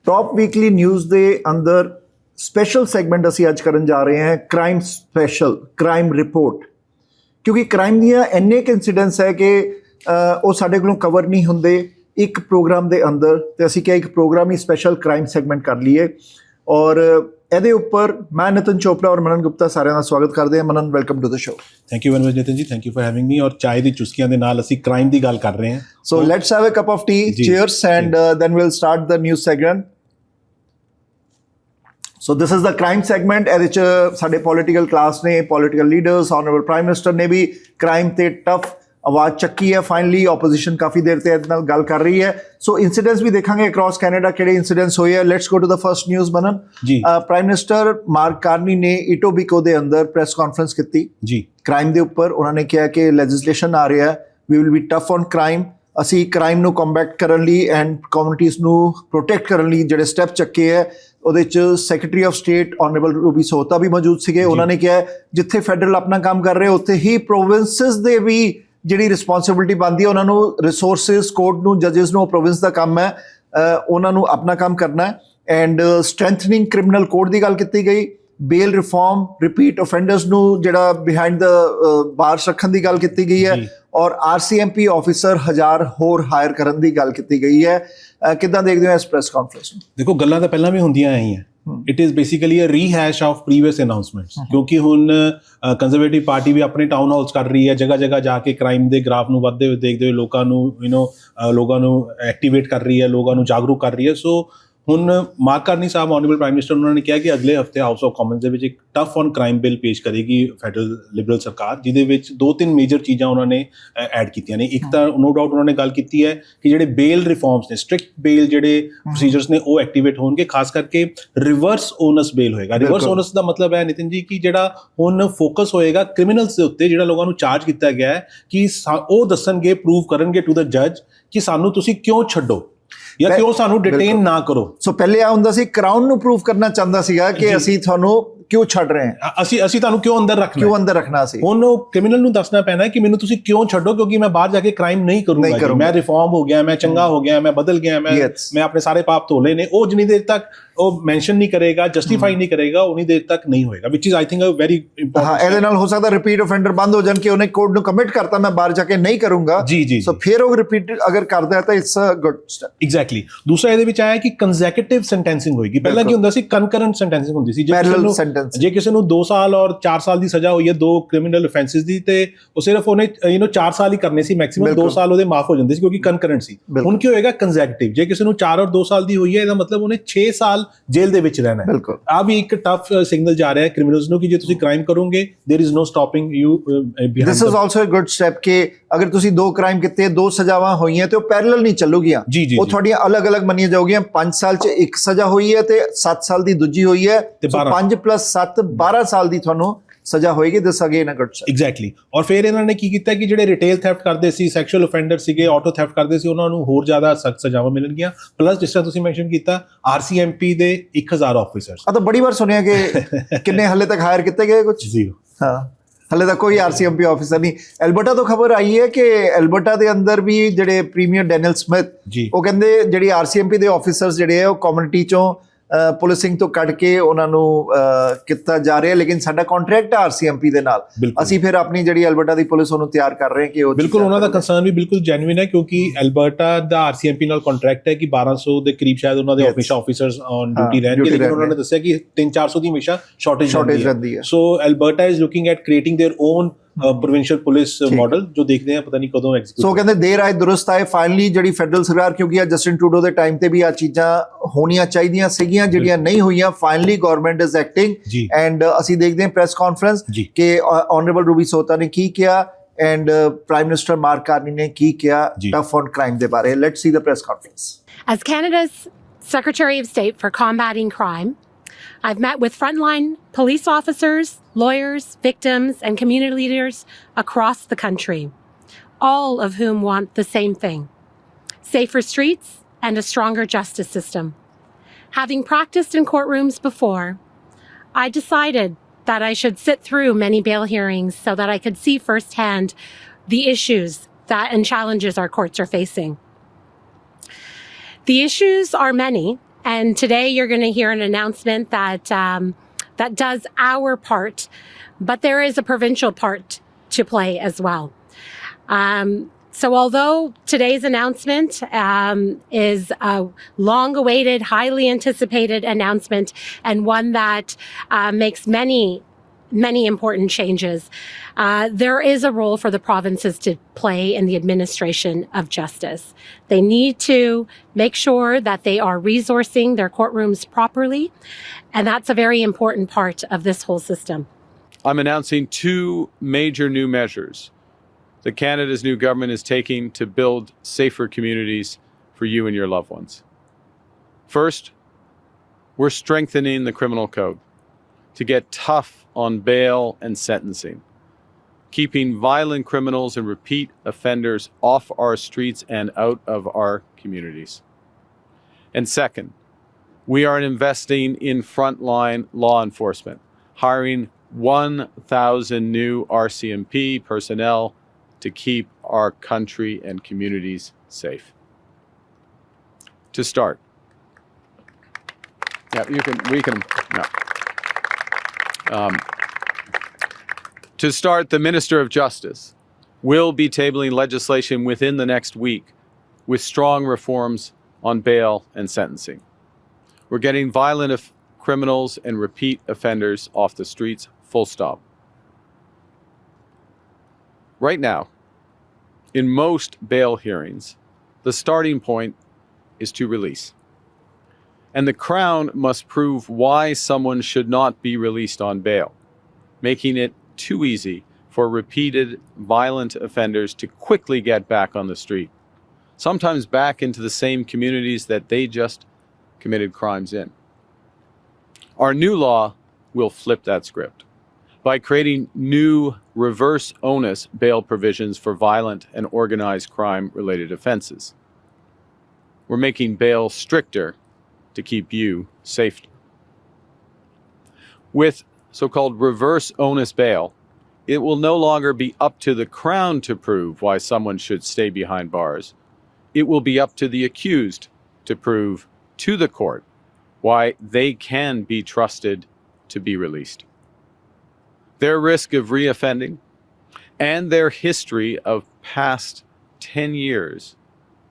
Top weekly news ਦੇ ਅੰਦਰ special segment ਅਸੀਂ ਅੱਜ ਕਰਨ ਜਾ ਰਹੇ ਹਾਂ ਕ੍ਰਾਈਮ ਸਪੈਸ਼ਲ ਕ੍ਰਾਈਮ ਰਿਪੋਰਟ ਕਿਉਂਕਿ ਕ੍ਰਾਈਮ ਦੀਆਂ ਇੰਨੇ ਕੁ ਇਨਸੀਡੈਂਟਸ ਹੈ ਕਿ ਉਹ ਸਾਡੇ ਕੋਲੋਂ ਕਵਰ ਨਹੀਂ ਹੁੰਦੇ ਇੱਕ ਪ੍ਰੋਗਰਾਮ ਦੇ ਅੰਦਰ ਤੇ ਅਸੀਂ ਕਿਹਾ ਇੱਕ ਪ੍ਰੋਗਰਾਮ ਹੀ ਸਪੈਸ਼ਲ ਕ੍ਰਾਈਮ ਸੈਗਮੈਂਟ ਕਰ ਲਈਏ ਔਰ ਇਹਦੇ ਉੱਪਰ ਮੈਂ ਨਿਤਨ ਚੋਪੜਾ ਔਰ ਮਨਨ ਗੁਪਤਾ ਸਾਰਿਆਂ ਦਾ ਸਵਾਗਤ ਕਰਦੇ ਹਾਂ। Manan welcome to the show. Thank you very much Nitin ji, thank you for having me. ਔਰ ਚਾय ਦੀ ਚੁਸਕੀਆਂ ਦੇ ਨਾਲ ਅਸੀਂ ਕ੍ਰਾਈਮ ਦੀ ਗੱਲ ਕਰ ਰਹੇ ਹਾਂ। So let's have a cup of tea, cheers and then we'll start the news segment. So this is the crime segment. ਇਹਦੇ 'ਚ ਸਾਡੇ ਪੋਲੀਟੀਕਲ ਕਲਾਸ ਨੇ, political leaders, honourable prime minister ਨੇ ਵੀ ਕ੍ਰਾਈਮ ਤੇ ਟਫ ਆਵਾਜ਼ ਚੱਕੀ ਹੈ। ਫਾਈਨਲੀ ਆਪੋਜੀਸ਼ਨ ਕਾਫੀ ਦੇਰ ਤੇ ਇਹਦੇ ਨਾਲ ਗੱਲ ਕਰ ਰਹੀ ਹੈ। ਸੋ ਇੰਸੀਡੈਂਟਸ ਵੀ ਦੇਖਾਂਗੇ ਅਕ੍ਰੋਸ ਕੈਨੇਡਾ ਕਿਹੜੇ ਇੰਸੀਡੈਂਟਸ ਹੋਏ ਹੈ। Let's go to the first news. Manan ji, prime minister Mark Carney ਨੇ ਇਟੋਬੀਕੋ ਦੇ ਅੰਦਰ ਪ੍ਰੈਸ ਕਾਨਫਰੰਸ ਕੀਤੀ ਜੀ ਕ੍ਰਾਈਮ ਦੇ ਉੱਪਰ। ਉਹਨਾਂ ਨੇ ਕਿਹਾ ਕਿ ਲੈਜਿਸਲੇਸ਼ਨ ਆ ਰਿਹਾ, we will be tough on crime. ਅਸੀਂ ਕ੍ਰਾਈਮ ਨੂੰ ਕੰਬੈਟ ਕਰਨ ਲਈ ਐਂਡ ਕਮਿਊਨਿਟੀਜ਼ ਨੂੰ ਪ੍ਰੋਟੈਕਟ ਕਰਨ ਲਈ ਜਿਹੜੇ ਸਟੈਪ ਚੱਕੇ ਹੈ ਉਹਦੇ 'ਚ secretary of state honourable Ruby Sahota ਵੀ ਮੌਜੂਦ ਸੀਗੇ। ਉਹਨਾਂ ਨੇ ਕਿਹਾ ਜਿੱਥੇ ਫੈਡਰਲ ਆਪਣਾ ਕੰਮ ਕਰ ਰਹੇ ਉੱਥੇ ਹੀ ਪ੍ਰੋਵਿੰਸਿਸ ਦੇ ਵੀ ਜਿਹੜੀ ਰਿਸਪੌਂਸਿਬਿਲਿਟੀ ਬਣਦੀ ਹੈ ਉਹਨਾਂ ਨੂੰ ਰਿਸੋਰਸਿਸ, ਕੋਰਟ ਨੂੰ, ਜੱਜਿਸ ਨੂੰ, ਪ੍ਰੋਵਿੰਸ ਦਾ ਕੰਮ ਹੈ ਉਹਨਾਂ ਨੂੰ ਆਪਣਾ ਕੰਮ ਕਰਨਾ ਹੈ। ਐਂਡ ਸਟਰੈਂਥਨਿੰਗ ਕ੍ਰਿਮੀਨਲ ਕੋਡ ਦੀ ਗੱਲ ਕੀਤੀ ਗਈ, ਬੇਲ ਰਿਫਾਰਮ, ਰਿਪੀਟ ਅਫੈਂਡਰਸ ਨੂੰ ਜਿਹੜਾ ਬਿਹਾਈਂਡ ਦ ਬਾਰਸ ਰੱਖਣ ਦੀ ਗੱਲ ਕੀਤੀ ਗਈ ਹੈ ਔਰ RCMP ਆਫਿਸਰ 1000 ਹੋਰ ਹਾਇਰ ਕਰਨ ਦੀ ਗੱਲ ਕੀਤੀ ਗਈ ਹੈ। ਕਿੱਦਾਂ ਦੇਖਦੇ ਹੋ ਇਸ ਪ੍ਰੈਸ ਕਾਨਫਰੰਸ ਨੂੰ? ਦੇਖੋ, ਗੱਲਾਂ ਤਾਂ ਪਹਿਲਾਂ ਵੀ ਹੁੰਦੀਆਂ ਆਈਆਂ। It is basically a rehash of previous announcements, ਕਿਉਂਕਿ ਹੁਣ ਕੰਜ਼ਰਵੇਟਿਵ ਪਾਰਟੀ ਵੀ ਆਪਣੇ ਟਾਊਨ ਹਾਲਸ ਕਰ ਰਹੀ ਹੈ, ਜਗ੍ਹਾ ਜਗ੍ਹਾ ਜਾ ਕੇ ਕ੍ਰਾਈਮ ਦੇ ਗ੍ਰਾਫ ਨੂੰ ਵੱਧਦੇ ਹੋਏ ਦੇਖਦੇ ਹੋਏ ਲੋਕਾਂ ਨੂੰ ਲੋਕਾਂ ਨੂੰ ਐਕਟੀਵੇਟ ਕਰ ਰਹੀ ਹੈ, ਲੋਕਾਂ ਨੂੰ ਜਾਗਰੂਕ ਕਰ ਰਹੀ ਹੈ। ਸੋ ਹੁਣ ਮਾਰਕ ਕਾਰਨੀ ਸਾਹਿਬ ਆਨਰੇਬਲ ਪ੍ਰਾਈਮ ਮਿਨਿਸਟਰ ਉਹਨਾਂ ਨੇ ਕਿਹਾ ਕਿ ਅਗਲੇ ਹਫਤੇ ਹਾਊਸ ਆਫ ਕਾਮਨਸ ਦੇ ਵਿੱਚ ਇੱਕ ਟਫ ਔਨ ਕ੍ਰਾਈਮ ਬਿੱਲ ਪੇਸ਼ ਕਰੇਗੀ ਫੈਡਰਲ ਲਿਬਰਲ ਸਰਕਾਰ, ਜਿਹਦੇ ਵਿੱਚ 2-3 ਮੇਜਰ ਚੀਜ਼ਾਂ ਉਹਨਾਂ ਨੇ ਐਡ ਕੀਤੀਆਂ ਨੇ। ਇੱਕ ਤਾਂ ਨੋ ਡਾਊਟ ਉਹਨਾਂ ਨੇ ਗੱਲ ਕੀਤੀ ਹੈ ਕਿ ਜਿਹੜੇ ਬੇਲ ਰਿਫਾਰਮਸ ਨੇ, ਸਟ੍ਰਿਕਟ ਬੇਲ ਜਿਹੜੇ ਪ੍ਰੋਸੀਜਰਸ ਨੇ ਉਹ ਐਕਟੀਵੇਟ ਹੋਣਗੇ, ਖਾਸ ਕਰਕੇ ਰਿਵਰਸ ਓਨਸ ਬੇਲ ਹੋਏਗਾ। ਰਿਵਰਸ ਓਨਸ ਦਾ ਮਤਲਬ ਹੈ ਨਿਤਿਨ ਜੀ ਕਿ ਜਿਹੜਾ ਹੁਣ ਫੋਕਸ ਹੋਏਗਾ ਕ੍ਰਿਮੀਨਲਸ ਦੇ ਉੱਤੇ, ਜਿਹੜਾ ਲੋਕਾਂ ਨੂੰ ਚਾਰਜ ਕੀਤਾ ਗਿਆ ਹੈ ਕਿ ਉਹ ਦੱਸਣਗੇ, ਪ੍ਰੂਵ ਕਰਨਗੇ ਟੂ ਦ ਜੱਜ ਕਿ ਸਾਨੂੰ ਤੁਸੀਂ ਕਿਉਂ ਛੱਡੋ ਜਾਂ ਕਿਉਂ ਸਾਨੂੰ ਡਿਟੇਨ ਨਾ ਕਰੋ। ਸੋ ਪਹਿਲੇ ਆ ਹੁੰਦਾ ਸੀ ਕਰਾਊਨ ਨੂੰ ਪ੍ਰੂਵ ਕਰਨਾ ਚਾਹੁੰਦਾ ਸੀਗਾ ਕਿ ਅਸੀਂ ਤੁਹਾਨੂੰ ਕਿਉਂ ਛੱਡ ਰਹੇ ਹਾਂ, ਅਸੀਂ ਤੁਹਾਨੂੰ ਕਿਉਂ ਅੰਦਰ ਰੱਖਣਾ ਸੀ। ਹੁਣ ਉਹ ਕ੍ਰਿਮੀਨਲ ਨੂੰ ਦੱਸਣਾ ਪੈਣਾ ਕਿ ਮੈਨੂੰ ਤੁਸੀਂ ਕਿਉਂ ਛੱਡੋ, ਕਿਉਂਕਿ ਮੈਂ ਬਾਹਰ ਜਾ ਕੇ ਕ੍ਰਾਈਮ ਨਹੀਂ ਕਰੂੰਗਾ, ਮੈਂ ਰਿਫਾਰਮ ਹੋ ਗਿਆ, ਮੈਂ ਚੰਗਾ ਹੋ ਗਿਆ, ਮੈਂ ਬਦਲ ਗਿਆ, ਮੈਂ ਆਪਣੇ ਸਾਰੇ ਪਾਪ ਧੋ ਲਏ ਨੇ। ਉਹ ਜਿੰਨੀ ਦੇਰ ਤੱਕ ਉਹ ਮੈਂਸ਼ਨ ਨਹੀਂ ਕਰੇਗਾ, ਜਸਟੀਫਾਈ ਨਹੀਂ ਕਰੇਗਾ, ਉਨੀ ਦੇਰ ਤੱਕ ਨਹੀਂ ਹੋਏਗਾ, which is I think a very important. ਇਹਦੇ ਨਾਲ ਹੋ ਸਕਦਾ ਰਿਪੀਟ ਅਫੈਂਡਰ ਬੰਦ ਹੋ ਜਾਣ ਕਿ ਉਹਨੇ ਕੋਰਟ ਨੂੰ ਕਮਿਟ ਕਰਤਾ ਮੈਂ ਬਾਹਰ ਜਾ ਕੇ ਨਹੀਂ ਕਰੂੰਗਾ ਜੀ। ਸੋ ਫਿਰ ਉਹ ਰਿਪੀਟ ਅਗਰ ਕਰਦਾ ਹੈ ਤਾਂ it's a good step. Exactly. ਦੂਸਰਾ ਇਹਦੇ ਵਿੱਚ ਆਇਆ ਕਿ ਕੰਜ਼ੈਕਟਿਵ ਸੈਂਟੈਂਸਿੰਗ ਹੋਏਗੀ। ਪਹਿਲਾਂ ਕੀ ਹੁੰਦਾ ਸੀ, ਕਨਕਰੈਂਟ ਸੈਂਟੈਂਸਿੰਗ ਹੁੰਦੀ ਸੀ। ਜੇ ਕਿਸੇ ਨੂੰ 2 ਸਾਲ ਔਰ 4 ਸਾਲ ਦੀ ਸਜ਼ਾ ਹੋਈ ਹੈ 2 ਕ੍ਰਿਮੀਨਲ ਅਫੈਂਸਿਸ ਦੀ, ਤੇ ਉਹ ਸਿਰਫ ਉਹਨੇ 4 ਸਾਲ ਹੀ ਕਰਨੇ ਸੀ ਮੈਕਸਿਮਮ, 2 ਸਾਲ ਉਹਦੇ ਮਾਫ ਹੋ ਜਾਂਦੇ ਸੀ ਕਿਉਂਕਿ ਕਨਕਰੈਂਟ ਸੀ। ਹੁਣ ਕੀ ਹੋਏਗਾ, ਕੰਜ਼ੈਕਟਿਵ। ਜੇ ਕਿਸੇ ਨੂੰ 4 ਔਰ 2 ਸਾਲ ਦੀ ਹੋਈ ਹੈ, ਇਹਦਾ ਮਤਲਬ ਉਹਨੇ 6 ਸਾਲ ਜੇਲ੍ਹ ਦੇ ਵਿੱਚ ਰਹਿਣਾ ਹੈ। ਆ ਵੀ ਇੱਕ ਟਫ ਸਿਗਨਲ ਜਾ ਰਿਹਾ ਹੈ ਕ੍ਰਿਮੀਨਲਸ ਨੂੰ ਕਿ ਜੇ ਤੁਸੀਂ ਕ੍ਰਾਈਮ ਕਰੋਗੇ there is no stopping you behind। This is also a good step ਕਿ ਅਗਰ ਤੁਸੀਂ 2 ਕ੍ਰਾਈਮ ਕੀਤੇ, 2 ਸਜ਼ਾਵਾਂ ਹੋਈਆਂ ਤੇ ਉਹ ਪੈਰਲਲ ਨਹੀਂ ਚੱਲੂਗੀਆਂ, ਉਹ ਤੁਹਾਡੀਆਂ ਅਲੱਗ-ਅਲੱਗ ਮੰਨੀਆਂ ਜਾਊਗੀਆਂ। 5 ਸਾਲ 'ਚ ਇੱਕ ਸਜ਼ਾ ਹੋਈ ਹੈ ਤੇ 7 ਸਾਲ ਦੀ ਦੂਜੀ ਹੋਈ ਹੈ, 5 + 7 12 ਸਾਲ ਦੀ ਤੁਹਾਨੂੰ ਸਜ਼ਾ ਹੋਏਗੀ। This again a good step. Exactly. ਔਰ ਫਿਰ ਇਹਨਾਂ ਨੇ ਕੀ ਕੀਤਾ ਕਿ ਜਿਹੜੇ ਰਿਟੇਲ ਥੈਫਟ ਕਰਦੇ ਸੀ, ਸੈਕਸ਼ੂਅਲ ਅਫੈਂਡਰ ਸੀਗੇ, ਆਟੋ ਥੈਫਟ ਕਰਦੇ ਸੀ, ਉਹਨਾਂ ਨੂੰ ਹੋਰ ਜ਼ਿਆਦਾ ਸਖਤ ਸਜ਼ਾਵਾਂ ਮਿਲਣਗੀਆਂ। ਪਲੱਸ ਜਿਸ ਤਰ੍ਹਾਂ ਤੁਸੀਂ ਮੈਂਸ਼ਨ ਕੀਤਾ RCMP ਦੇ 1000 ਆਫਿਸਰਸ। ਤਾਂ ਬੜੀ ਵਾਰ ਸੁਣਿਆ ਕਿ ਕਿੰਨੇ ਹਲੇ ਤੱਕ ਹਾਇਰ ਕੀਤੇ ਗਏ? ਕੁਝ 0। ਹਾਂ, ਹਲੇ ਤੱਕ ਕੋਈ RCMP ਆਫਿਸਰ ਨਹੀਂ। ਐਲਬਰਟਾ ਤੋਂ ਖਬਰ ਆਈ ਹੈ ਕਿ ਐਲਬਰਟਾ ਦੇ ਅੰਦਰ ਵੀ ਜਿਹੜੇ ਪ੍ਰੀਮੀਅਰ ਡੈਨੀਅਲ ਸਮਿਥ, ਉਹ ਕਹਿੰਦੇ ਜਿਹੜੀ RCMP ਦੇ ਆਫਿਸਰਸ ਜਿਹੜੇ ਆ ਉਹ ਕਮਿਊਨਿਟੀ ਚੋਂ ਪੁਲਿਸਿੰਗ ਤੋਂ ਕੱਢ ਕੇ ਉਹਨਾਂ ਨੂੰ ਕੀਤਾ ਜਾ ਰਿਹਾ, ਲੇਕਿਨ ਸਾਡਾ ਕੰਟਰੈਕਟ ਹੈ RCMP ਦੇ ਨਾਲ। ਅਸੀਂ ਫਿਰ ਆਪਣੀ ਜਿਹੜੀ ਐਲਬਰਟਾ ਦੀ ਪੁਲਿਸ ਉਹਨੂੰ ਤਿਆਰ ਕਰ ਰਹੇ ਹਾਂ ਕਿ ਉਹ ਬਿਲਕੁਲ ਉਹਨਾਂ ਦਾ ਕੰਸਰਨ ਵੀ ਬਿਲਕੁਲ ਜੈਨੂਇਨ ਹੈ, ਕਿਉਂਕਿ ਐਲਬਰਟਾ ਦਾ RCMP ਨਾਲ ਕੰਟਰੈਕਟ ਹੈ ਕਿ 1200 ਦੇ ਕਰੀਬ ਸ਼ਾਇਦ ਉਹਨਾਂ ਦੇ ਆਫਿਸਰਸ ਔਨ ਡਿਊਟੀ ਰਹਿਣਗੇ, ਲੇਕਿਨ ਉਹਨਾਂ ਨੇ ਦੱਸਿਆ ਕਿ 300-400 ਦੀ ਹਮੇਸ਼ਾ ਸ਼ਾਰਟੇਜ ਰਹਿੰਦੀ ਹੈ। So Alberta is looking at creating their own provincial police model, ਜੋ ਦੇਖਦੇ ਆ ਪਤਾ ਨਹੀਂ ਕਦੋਂ ਐਗਜ਼ੀਕਿਊਟ। ਸੋ ਕਹਿੰਦੇ ਦੇਰ ਆਏ ਦੁਰਸਤ ਆਏ। ਫਾਈਨਲੀ ਜਿਹੜੀ ਫੈਡਰਲ ਸਰਕਾਰ, ਕਿਉਂਕਿ ਆ ਜਸਟਿਨ ਟਰੂਡੋ ਦੇ ਟਾਈਮ ਤੇ ਵੀ ਆ ਚੀਜ਼ਾਂ ਹੋਣੀਆਂ ਚਾਹੀਦੀਆਂ ਸੀਗੀਆਂ ਜਿਹੜੀਆਂ ਨਹੀਂ ਹੋਈਆਂ, finally government is acting. And ਅਸੀਂ ਦੇਖਦੇ ਹਾਂ ਪ੍ਰੈਸ ਕਾਨਫਰੰਸ ਕਿ ਆਨਰੇਬਲ ਰੂਬੀ ਸੋਹਤਾ ਨੇ ਕੀ ਕਿਹਾ and prime minister Mark Carney ਨੇ ਕੀ ਕਿਹਾ ਟਫ ਔਨ ਕ੍ਰਾਈਮ ਦੇ ਬਾਰੇ। Let's see the press conference. As Canada's Secretary of State for Combating Crime, I've met with frontline police officers, lawyers, victims, and community leaders across the country, all of whom want the same thing: safer streets and a stronger justice system. Having practiced in courtrooms before, I decided that I should sit through many bail hearings so that I could see firsthand the issues and challenges our courts are facing. The issues are many, And today you're going to hear an announcement that that does our part, but there is a provincial part to play as well. So although today's announcement is a long-awaited, highly anticipated announcement and one that makes many important changes, there is a role for the provinces to play in the administration of justice. They need to make sure that they are resourcing their courtrooms properly, and that's a very important part of this whole system. I'm announcing two major new measures that Canada's new government is taking to build safer communities for you and your loved ones. First, we're strengthening the criminal code to get tough on bail and sentencing, keeping violent criminals and repeat offenders off our streets and out of our communities. And second, we are investing in frontline law enforcement, hiring 1,000 new RCMP personnel to keep our country and communities safe. To start, to start, the Minister of Justice will be tabling legislation within the next week with strong reforms on bail and sentencing. We're getting violent criminals and repeat offenders off the streets, full stop. Right now, in most bail hearings, the starting point is to release. And the Crown must prove why someone should not be released on bail, making it too easy for repeated violent offenders to quickly get back on the street, sometimes back into the same communities that they just committed crimes in. Our new law will flip that script by creating new reverse onus bail provisions for violent and organized crime-related offenses. We're making bail stricter to keep you safe. With so-called reverse onus bail, it will no longer be up to the Crown to prove why someone should stay behind bars. It will be up to the accused to prove to the court why they can be trusted to be released. Their risk of reoffending and their history of past 10 years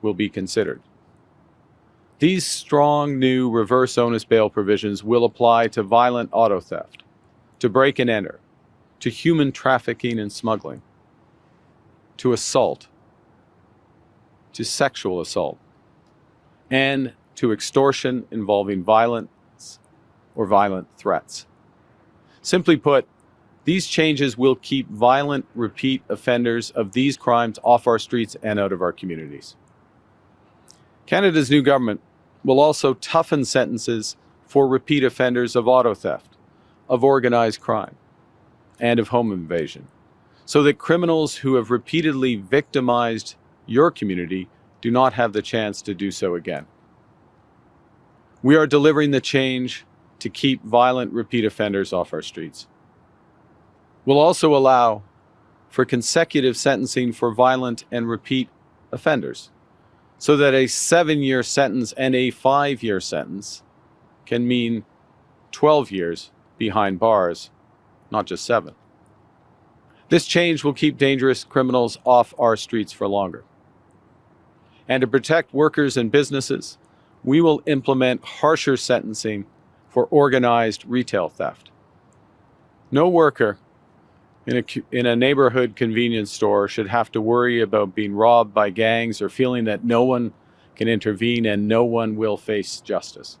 will be considered. These strong new reverse onus bail provisions will apply to violent auto theft, to break and enter, to human trafficking and smuggling, to assault, to sexual assault, and to extortion involving violence or violent threats. Simply put, these changes will keep violent repeat offenders of these crimes off our streets and out of our communities. Canada's new government will also toughen sentences for repeat offenders of auto theft, of organized crime, and of home invasion, so that criminals who have repeatedly victimized your community do not have the chance to do so again. We are delivering the change to keep violent repeat offenders off our streets. We'll also allow for consecutive sentencing for violent and repeat offenders, so that a 7-year sentence and a 5-year sentence can mean 12 years behind bars, not just 7. This change will keep dangerous criminals off our streets for longer. And to protect workers and businesses, we will implement harsher sentencing for organized retail theft. No worker in a neighborhood convenience store should have to worry about being robbed by gangs or feeling that no one can intervene and no one will face justice.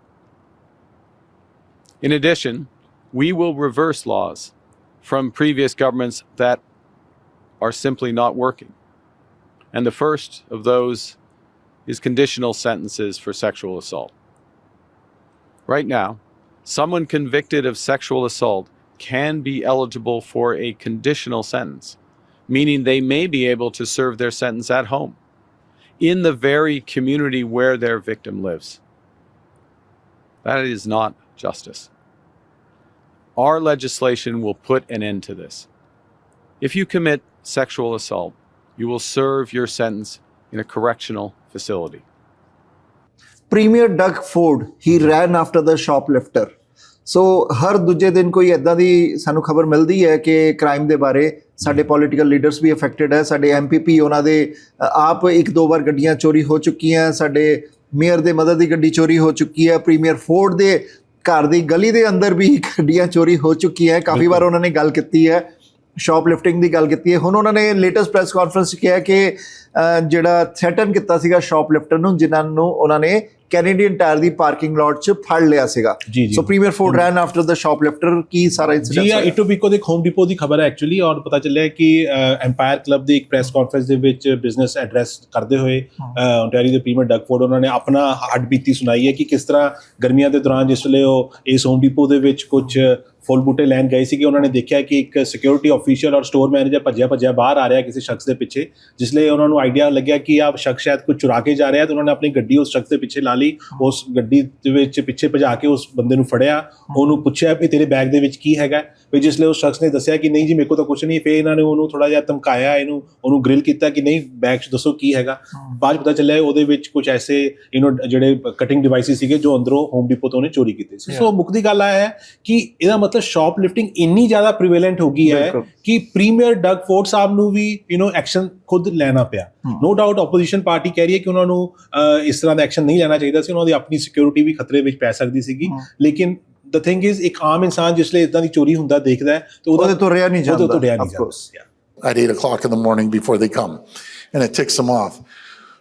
In addition, we will reverse laws from previous governments that are simply not working. And the first of those is conditional sentences for sexual assault. Right now, someone convicted of sexual assault can be eligible for a conditional sentence, meaning they may be able to serve their sentence at home, in the very community where their victim lives. That is not justice. Our legislation will put an end to this. If you commit sexual assault, you will serve your sentence in a correctional facility. Premier Doug Ford he ran after the shoplifter. So ਹਰ ਦੂਜੇ ਦਿਨ ਕੋਈ ਇੱਦਾਂ ਦੀ ਸਾਨੂੰ ਖਬਰ ਮਿਲਦੀ ਹੈ ਕਿ ਕ੍ਰਾਈਮ ਦੇ ਬਾਰੇ ਸਾਡੇ ਪੋਲੀਟੀਕਲ ਲੀਡਰਸ ਵੀ ਅਫੈਕਟਡ ਹੈ। ਸਾਡੇ MPP ਉਹਨਾਂ ਦੇ ਆਪ 1-2 ਵਾਰ ਗੱਡੀਆਂ ਚੋਰੀ ਹੋ ਚੁੱਕੀਆਂ, ਸਾਡੇ ਮੇਅਰ ਦੇ ਮਦਰ ਦੀ ਗੱਡੀ ਚੋਰੀ ਹੋ ਚੁੱਕੀ ਹੈ, ਪ੍ਰੀਮੀਅਰ ਫੋਰਡ ਦੇ ਘਰ ਦੀ ਗਲੀ ਦੇ ਅੰਦਰ ਵੀ ਗੱਡੀਆਂ ਚੋਰੀ ਹੋ ਚੁੱਕੀਆਂ। ਕਾਫੀ ਵਾਰ ਉਹਨਾਂ ਨੇ ਗੱਲ ਕੀਤੀ ਹੈ, ਸ਼ਾਪਲਿਫਟਿੰਗ ਦੀ ਗੱਲ ਕੀਤੀ ਹੈ। ਹੁਣ ਉਹਨਾਂ ਨੇ ਲੇਟੈਸਟ ਪ੍ਰੈਸ ਕਾਨਫਰੰਸ 'ਚ ਕਿਹਾ ਕਿ ਜਿਹੜਾ ਥ੍ਰੈਟਨ ਕੀਤਾ ਸੀਗਾ ਸ਼ਾਪਲਿਫਟਰ ਨੂੰ, ਜਿਨ੍ਹਾਂ ਨੂੰ ਉਹਨਾਂ ਨੇ ਕੈਨੇਡੀਅਨ ਟਾਇਰ ਦੀ ਪਾਰਕਿੰਗ ਲਾਟ 'ਚ ਫੜ ਲਿਆ ਸੀਗਾ। ਸੋ ਪ੍ਰੀਮੀਅਰ ਫੋਰਡ ਰੈਨ ਆਫਟਰ ਦ ਸ਼ਾਪਲਿਫਟਰ। ਕੀ ਸਾਰਾ ਇੰਸੀਡੈਂਟ? ਜੀ ਇਟੋਬੀਕੋ ਦੇ ਹੋਮ ਡਿਪੋ ਦੀ ਖਬਰ ਹੈ ਐਕਚੁਅਲੀ, ਔਰ ਪਤਾ ਚੱਲਿਆ ਕਿ ਐਮਪਾਇਰ ਕਲੱਬ ਦੀ ਇੱਕ ਪ੍ਰੈਸ ਕਾਨਫਰੰਸ ਦੇ ਵਿੱਚ ਬਿਜ਼ਨਸ ਐਡਰੈਸ ਕਰਦੇ ਹੋਏ ਓਨਟਾਰੀਓ ਦੇ ਪ੍ਰੀਮੀਅਰ ਡਗ ਫੋਰਡ ਉਹਨਾਂ ਨੇ ਆਪਣਾ ਹੱਡਬੀਤੀ ਸੁਣਾਈ ਹੈ ਕਿ ਕਿਸ ਤਰ੍ਹਾਂ ਗਰਮੀਆਂ ਦੇ ਦੌਰਾਨ ਜਿਸ ਵੇਲੇ ਉਹ ਇਸ ਹੋਮ ਡਿਪੋ ਦੇ ਵਿੱਚ ਕੁਝ ਫੁੱਲ ਬੂਟੇ ਲੈਣ ਗਏ ਸੀਗੇ, ਉਹਨਾਂ ਨੇ ਦੇਖਿਆ ਕਿ ਇੱਕ ਸਿਕਿਉਰਿਟੀ ਆਫੀਸ਼ੀਅਲ ਔਰ ਸਟੋਰ ਮੈਨੇਜਰ ਭੱਜਿਆ ਬਾਹਰ ਆ ਰਿਹਾ ਕਿਸੇ ਸ਼ਖਸ ਦੇ ਪਿੱਛੇ। ਜਿਸ ਲਈ ਉਹਨਾਂ ਨੂੰ ਆਈਡੀਆ ਲੱਗਿਆ ਕਿ ਆਹ ਸ਼ਖਸ ਸ਼ਾਇਦ ਕੁਝ ਚੁਰਾ ਕੇ ਜਾ ਰਿਹਾ, ਤਾਂ ਉਹਨਾਂ ਨੇ ਆਪਣੀ ਗੱਡੀ ਉਸ ਸ਼ਖਸ ਦੇ ਪਿੱਛੇ ਲਾ ਲਈ। ਉਸ ਗੱਡੀ ਦੇ ਵਿੱਚ ਪਿੱਛੇ ਭਜਾ ਕੇ ਉਸ ਬੰਦੇ ਨੂੰ ਫੜਿਆ, ਉਹਨੂੰ ਪੁੱਛਿਆ ਵੀ ਤੇਰੇ ਬੈਗ ਦੇ ਵਿੱਚ ਕੀ ਹੈਗਾ। ਵੀ ਜਿਸ ਲਈ ਉਸ ਸ਼ਖਸ ਨੇ ਦੱਸਿਆ ਕਿ ਨਹੀਂ ਜੀ ਮੇਰੇ ਕੋਲ ਤਾਂ ਕੁਝ ਨਹੀਂ। ਫਿਰ ਇਹਨਾਂ ਨੇ ਉਹਨੂੰ ਥੋੜ੍ਹਾ ਜਿਹਾ ਧਮਕਾਇਆ, ਉਹਨੂੰ ਗ੍ਰਿਲ ਕੀਤਾ ਕਿ ਨਹੀਂ ਬੈਗ 'ਚ ਦੱਸੋ ਕੀ ਹੈਗਾ। ਬਾਅਦ ਪਤਾ ਚੱਲਿਆ ਉਹਦੇ ਵਿੱਚ ਕੁਝ ਐਸੇ ਜਿਹੜੇ ਕਟਿੰਗ ਡਿਵਾਈਸਿਸ ਸੀਗੇ ਜੋ ਅੰਦਰੋਂ ਹੋਮ ਡਿਪੋ ਤੋਂ ਉਹਨੇ ਚੋਰੀ ਕੀਤੇ ਸੀ। ਸੋ ਮੁੱਖ ਦੀ ਗੱਲ ਹੈ ਕਿ ਇਹਦਾ ਮਤਲਬ ਸ਼ਾਪ ਲਿਫਟਿੰਗ ਇੰਨੀ ਜ਼ਿਆਦਾ ਪ੍ਰੀਵੇਲੈਂਟ ਹੋ ਗਈ ਹੈ ਕਿ ਪ੍ਰੀਮੀਅਰ ਡਗ ਫੋਰਡ ਸਾਹਿਬ ਨੂੰ ਵੀ ਐਕਸ਼ਨ ਖੁਦ ਲੈਣਾ ਪਿਆ। ਨੋ ਡਾਊਟ ਆਪੋਜੀਸ਼ਨ ਪਾਰਟੀ ਕਹਿ ਰਹੀ ਹੈ ਕਿ ਉਹਨਾਂ ਨੂੰ ਇਸ ਤਰ੍ਹਾਂ ਦਾ ਐਕਸ਼ਨ ਨਹੀਂ ਲੈਣਾ ਚਾਹੀਦਾ ਸੀ, ਉਹਨਾਂ ਦੀ ਆਪਣੀ ਸਿਕਿਉਰਿਟੀ ਵੀ ਖਤਰੇ ਵਿੱਚ ਪੈ ਸਕਦੀ ਸੀਗੀ। ਲੇਕਿਨ ਦ ਥਿੰਗ ਇਜ਼ ਇੱਕ ਆਮ ਇਨਸਾਨ ਜਿਸ ਲਈ ਇਦਾਂ ਦੀ ਚੋਰੀ ਹੁੰਦਾ ਦੇਖਦਾ ਹੈ ਤੇ ਉਹਦੇ ਤੋਂ ਰਿਹਾ ਨਹੀਂ ਜਾਂਦਾ। At 8 o'clock in the morning before they come, and it ticks them off.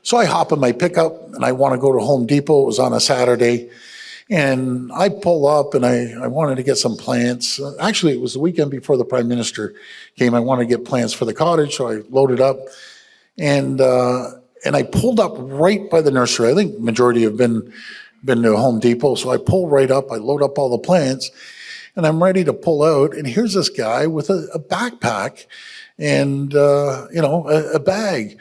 So I hop in my pickup and I want to go to Home Depot. It was on a Saturday. And I pull up and I wanted to get some plants. Actually, it was the weekend before the Prime Minister came. I wanted to get plants for the cottage, so I loaded up. And I pulled up right by the nursery. I think majority have been to Home Depot. So I pull right up, I load up all the plants, and I'm ready to pull out. And here's this guy with a backpack and, a bag.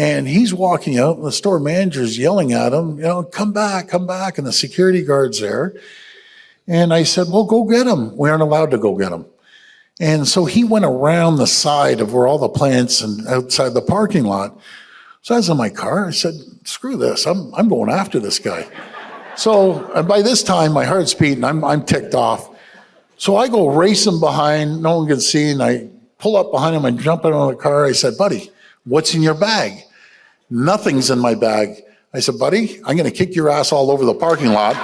And he's walking out, and the store manager's yelling at him, come back. And the security guard's there. And I said, well, go get him. We aren't allowed to go get him. And so he went around the side of where all the plants and outside the parking lot. So I was in my car. I said, screw this. I'm going after this guy. So and by this time, my heart's beating. I'm ticked off. So I go racing behind. No one can see. And I pull up behind him and jump out of the car. I said, buddy, what's in your bag? Nothing's in my bag. I said, buddy, I'm going to kick your ass all over the parking lot.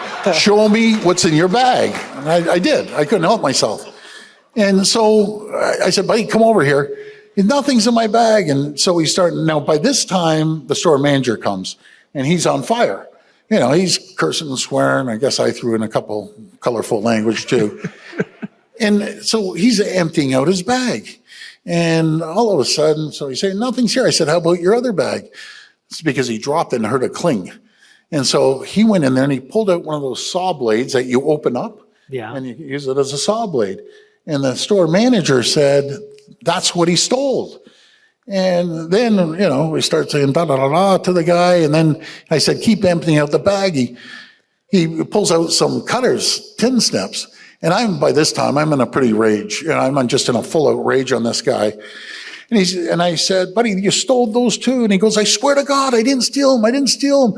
Show me what's in your bag. And I did. I couldn't help myself. And so I said, buddy, come over here. Nothing's in my bag. And so we start. Now, by this time, the store manager comes, and he's on fire. He's cursing and swearing. I guess I threw in a couple colorful language, too. And so he's emptying out his bag. And all of a sudden, so he said, nothing's here. I said, how about your other bag? It's because he dropped it and heard a cling. And so he went in there and he pulled out one of those saw blades that you open up. Yeah. And you use it as a saw blade. And the store manager said, that's what he stole. And then, we start saying da-da-da-da to the guy. And then I said, keep emptying out the bag. He pulls out some cutters, tin snips. And by this time, I'm in a pretty rage. I'm just in a full out rage on this guy. And I said, buddy, you stole those too? And he goes, I swear to God, I didn't steal them.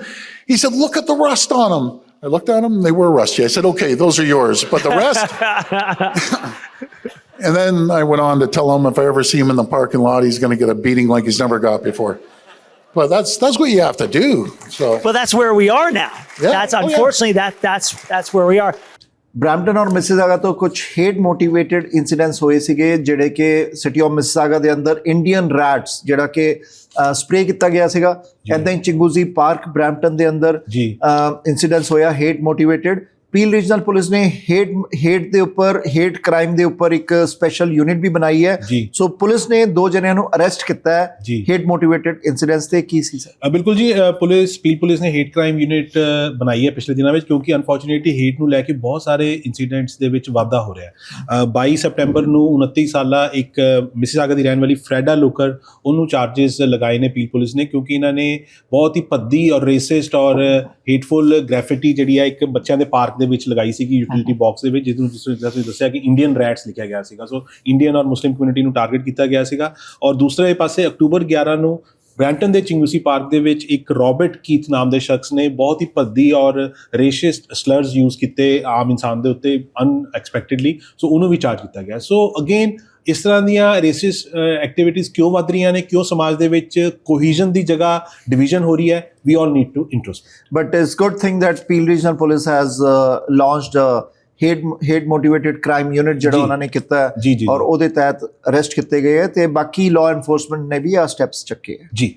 He said, look at the rust on them. I looked at them, they were rusty. I said, okay, those are yours, but the rest? And then I went on to tell him if I ever see him in the parking lot, he's going to get a beating like he's never got before. But that's what you have to do. So. Well, that's where we are now. Yeah. That's unfortunately that's where we are. Brampton ਔਰ Mississauga ਤੋਂ ਕੁਝ hate motivated incidents ਹੋਏ ਸੀਗੇ, ਜਿਹੜੇ ਕਿ city of Mississauga ਦੇ ਅੰਦਰ Indian ਰੈਟਸ ਜਿਹੜਾ ਕਿ ਸਪਰੇ ਕੀਤਾ ਗਿਆ ਸੀਗਾ। ਇੱਦਾਂ ਹੀ ਚਿੰਗੂਜ਼ੀ ਪਾਰਕ ਬਰੈਂਪਟਨ ਦੇ ਅੰਦਰ ਇਨਸੀਡੈਂਟਸ ਹੋਇਆ hate motivated. Peel regional police ਨੇ ਹੇਟ ਕ੍ਰਾਈਮ ਦੇ ਉੱਪਰ ਇੱਕ ਸਪੈਸ਼ਲ ਯੂਨਿਟ ਵੀ ਬਣਾਈ ਹੈ। ਸੋ ਪੁਲਿਸ ਨੇ 2 ਜਣਿਆਂ ਨੂੰ ਅਰੈਸਟ ਕੀਤਾ ਹੈ ਹੇਟ ਮੋਟੀਵੇਟਡ ਇਨਸੀਡੈਂਟਸ ਤੇ। ਕੀ ਸੀ ਸਰ? ਬਿਲਕੁਲ ਜੀ, ਪੀਲ ਪੁਲਿਸ ਨੇ ਹੇਟ ਕ੍ਰਾਈਮ ਯੂਨਿਟ ਬਣਾਈ ਹੈ ਪਿਛਲੇ ਦਿਨਾਂ ਵਿੱਚ, ਕਿਉਂਕਿ ਅਨਫੋਰਚੂਨੇਟਲੀ ਹੇਟ ਨੂੰ ਲੈ ਕੇ ਬਹੁਤ ਸਾਰੇ ਇਨਸੀਡੈਂਟਸ ਦੇ ਵਿੱਚ ਵਾਧਾ ਹੋ ਰਿਹਾ ਹੈ। 22 ਸਪਟੈਂਬਰ ਨੂੰ 29 ਸਾਲਾ ਇੱਕ ਮਿਸਿਸਾਗਾ ਦੀ ਰਹਿਣ ਵਾਲੀ ਫਰੈਡਾ ਲੁਕਰ, ਉਹਨੂੰ ਚਾਰजेस ਲਗਾਏ ਨੇ ਪੀਲ ਪੁਲਿਸ ਨੇ, ਕਿਉਂਕਿ ਇਹਨਾਂ ਨੇ ਬਹੁਤ ਹੀ ਭੱਦੀ ਔਰ ਰੇਸਿਸਟ ਔਰ ਹੇਟਫੁਲ ਗ੍ਰੈਫਿਟੀ ਜਿਹੜੀ ਹੈ ਇੱਕ ਬੱਚਿਆਂ ਦੇ ਪਾਰਕ ਦੇ ਵਿੱਚ ਲਗਾਈ ਸੀਗੀ ਯੂਟਿਲਿਟੀ ਬਾਕਸ ਦੇ ਵਿੱਚ, ਜਿਸ ਨੂੰ ਤੁਸੀਂ ਦੱਸਿਆ ਕਿ ਇੰਡੀਅਨ ਰੈਟਸ ਲਿਖਿਆ ਗਿਆ ਸੀਗਾ। ਸੋ ਇੰਡੀਅਨ ਔਰ ਮੁਸਲਿਮ ਕਮਿਊਨਿਟੀ ਨੂੰ ਟਾਰਗੇਟ ਕੀਤਾ ਗਿਆ ਸੀਗਾ। ਔਰ ਦੂਸਰੇ ਪਾਸੇ ਅਕਤੂਬਰ 11 ਨੂੰ ਬ੍ਰੈਂਟਨ ਦੇ ਚਿੰਗੂਸੀ ਪਾਰਕ ਦੇ ਵਿੱਚ ਇੱਕ ਰੋਬਰਟ ਕੀਥ ਨਾਮ ਦੇ ਸ਼ਖਸ ਨੇ ਬਹੁਤ ਹੀ ਭੱਦੀ ਔਰ ਰੇਸ਼ਿਸਟ ਸਲਰਸ ਯੂਜ਼ ਕੀਤੇ ਆਮ ਇਨਸਾਨ ਦੇ ਉੱਤੇ ਅਨਐਕਸਪੈਕਟਡਲੀ, ਸੋ ਉਹਨੂੰ ਵੀ ਚਾਰਜ ਕੀਤਾ ਗਿਆ। ਸੋ ਅਗੇਨ ਇਸ ਤਰ੍ਹਾਂ ਦੀਆਂ ਰੇਸਿਸਟ ਐਕਟੀਵਿਟੀਜ਼ ਕਿਉਂ ਵੱਧ ਰਹੀਆਂ ਨੇ, ਕਿਉਂ ਸਮਾਜ ਦੇ ਵਿੱਚ ਕੋਹੀਜ਼ਨ ਦੀ ਜਗ੍ਹਾ ਡਿਵੀਜ਼ਨ ਹੋ ਰਹੀ ਹੈ, we all need to introspect. But it's good thing that Peel Regional Police has launched a hate motivated crime unit ਜਿਹੜਾ ਜੀ। ਉਹਨਾਂ ਨੇ ਕੀਤਾ ਹੈ ਜੀ, ਜੀ, ਔਰ ਉਹਦੇ ਤਹਿਤ ਅਰੈਸਟ ਕੀਤੇ ਗਏ ਹੈ ਤੇ ਬਾਕੀ ਲਾਅ ਐਨਫੋਰਸਮੈਂਟ ਨੇ ਵੀ ਆ ਸਟੈਪਸ ਚੱਕੇ ਹੈ। ਜੀ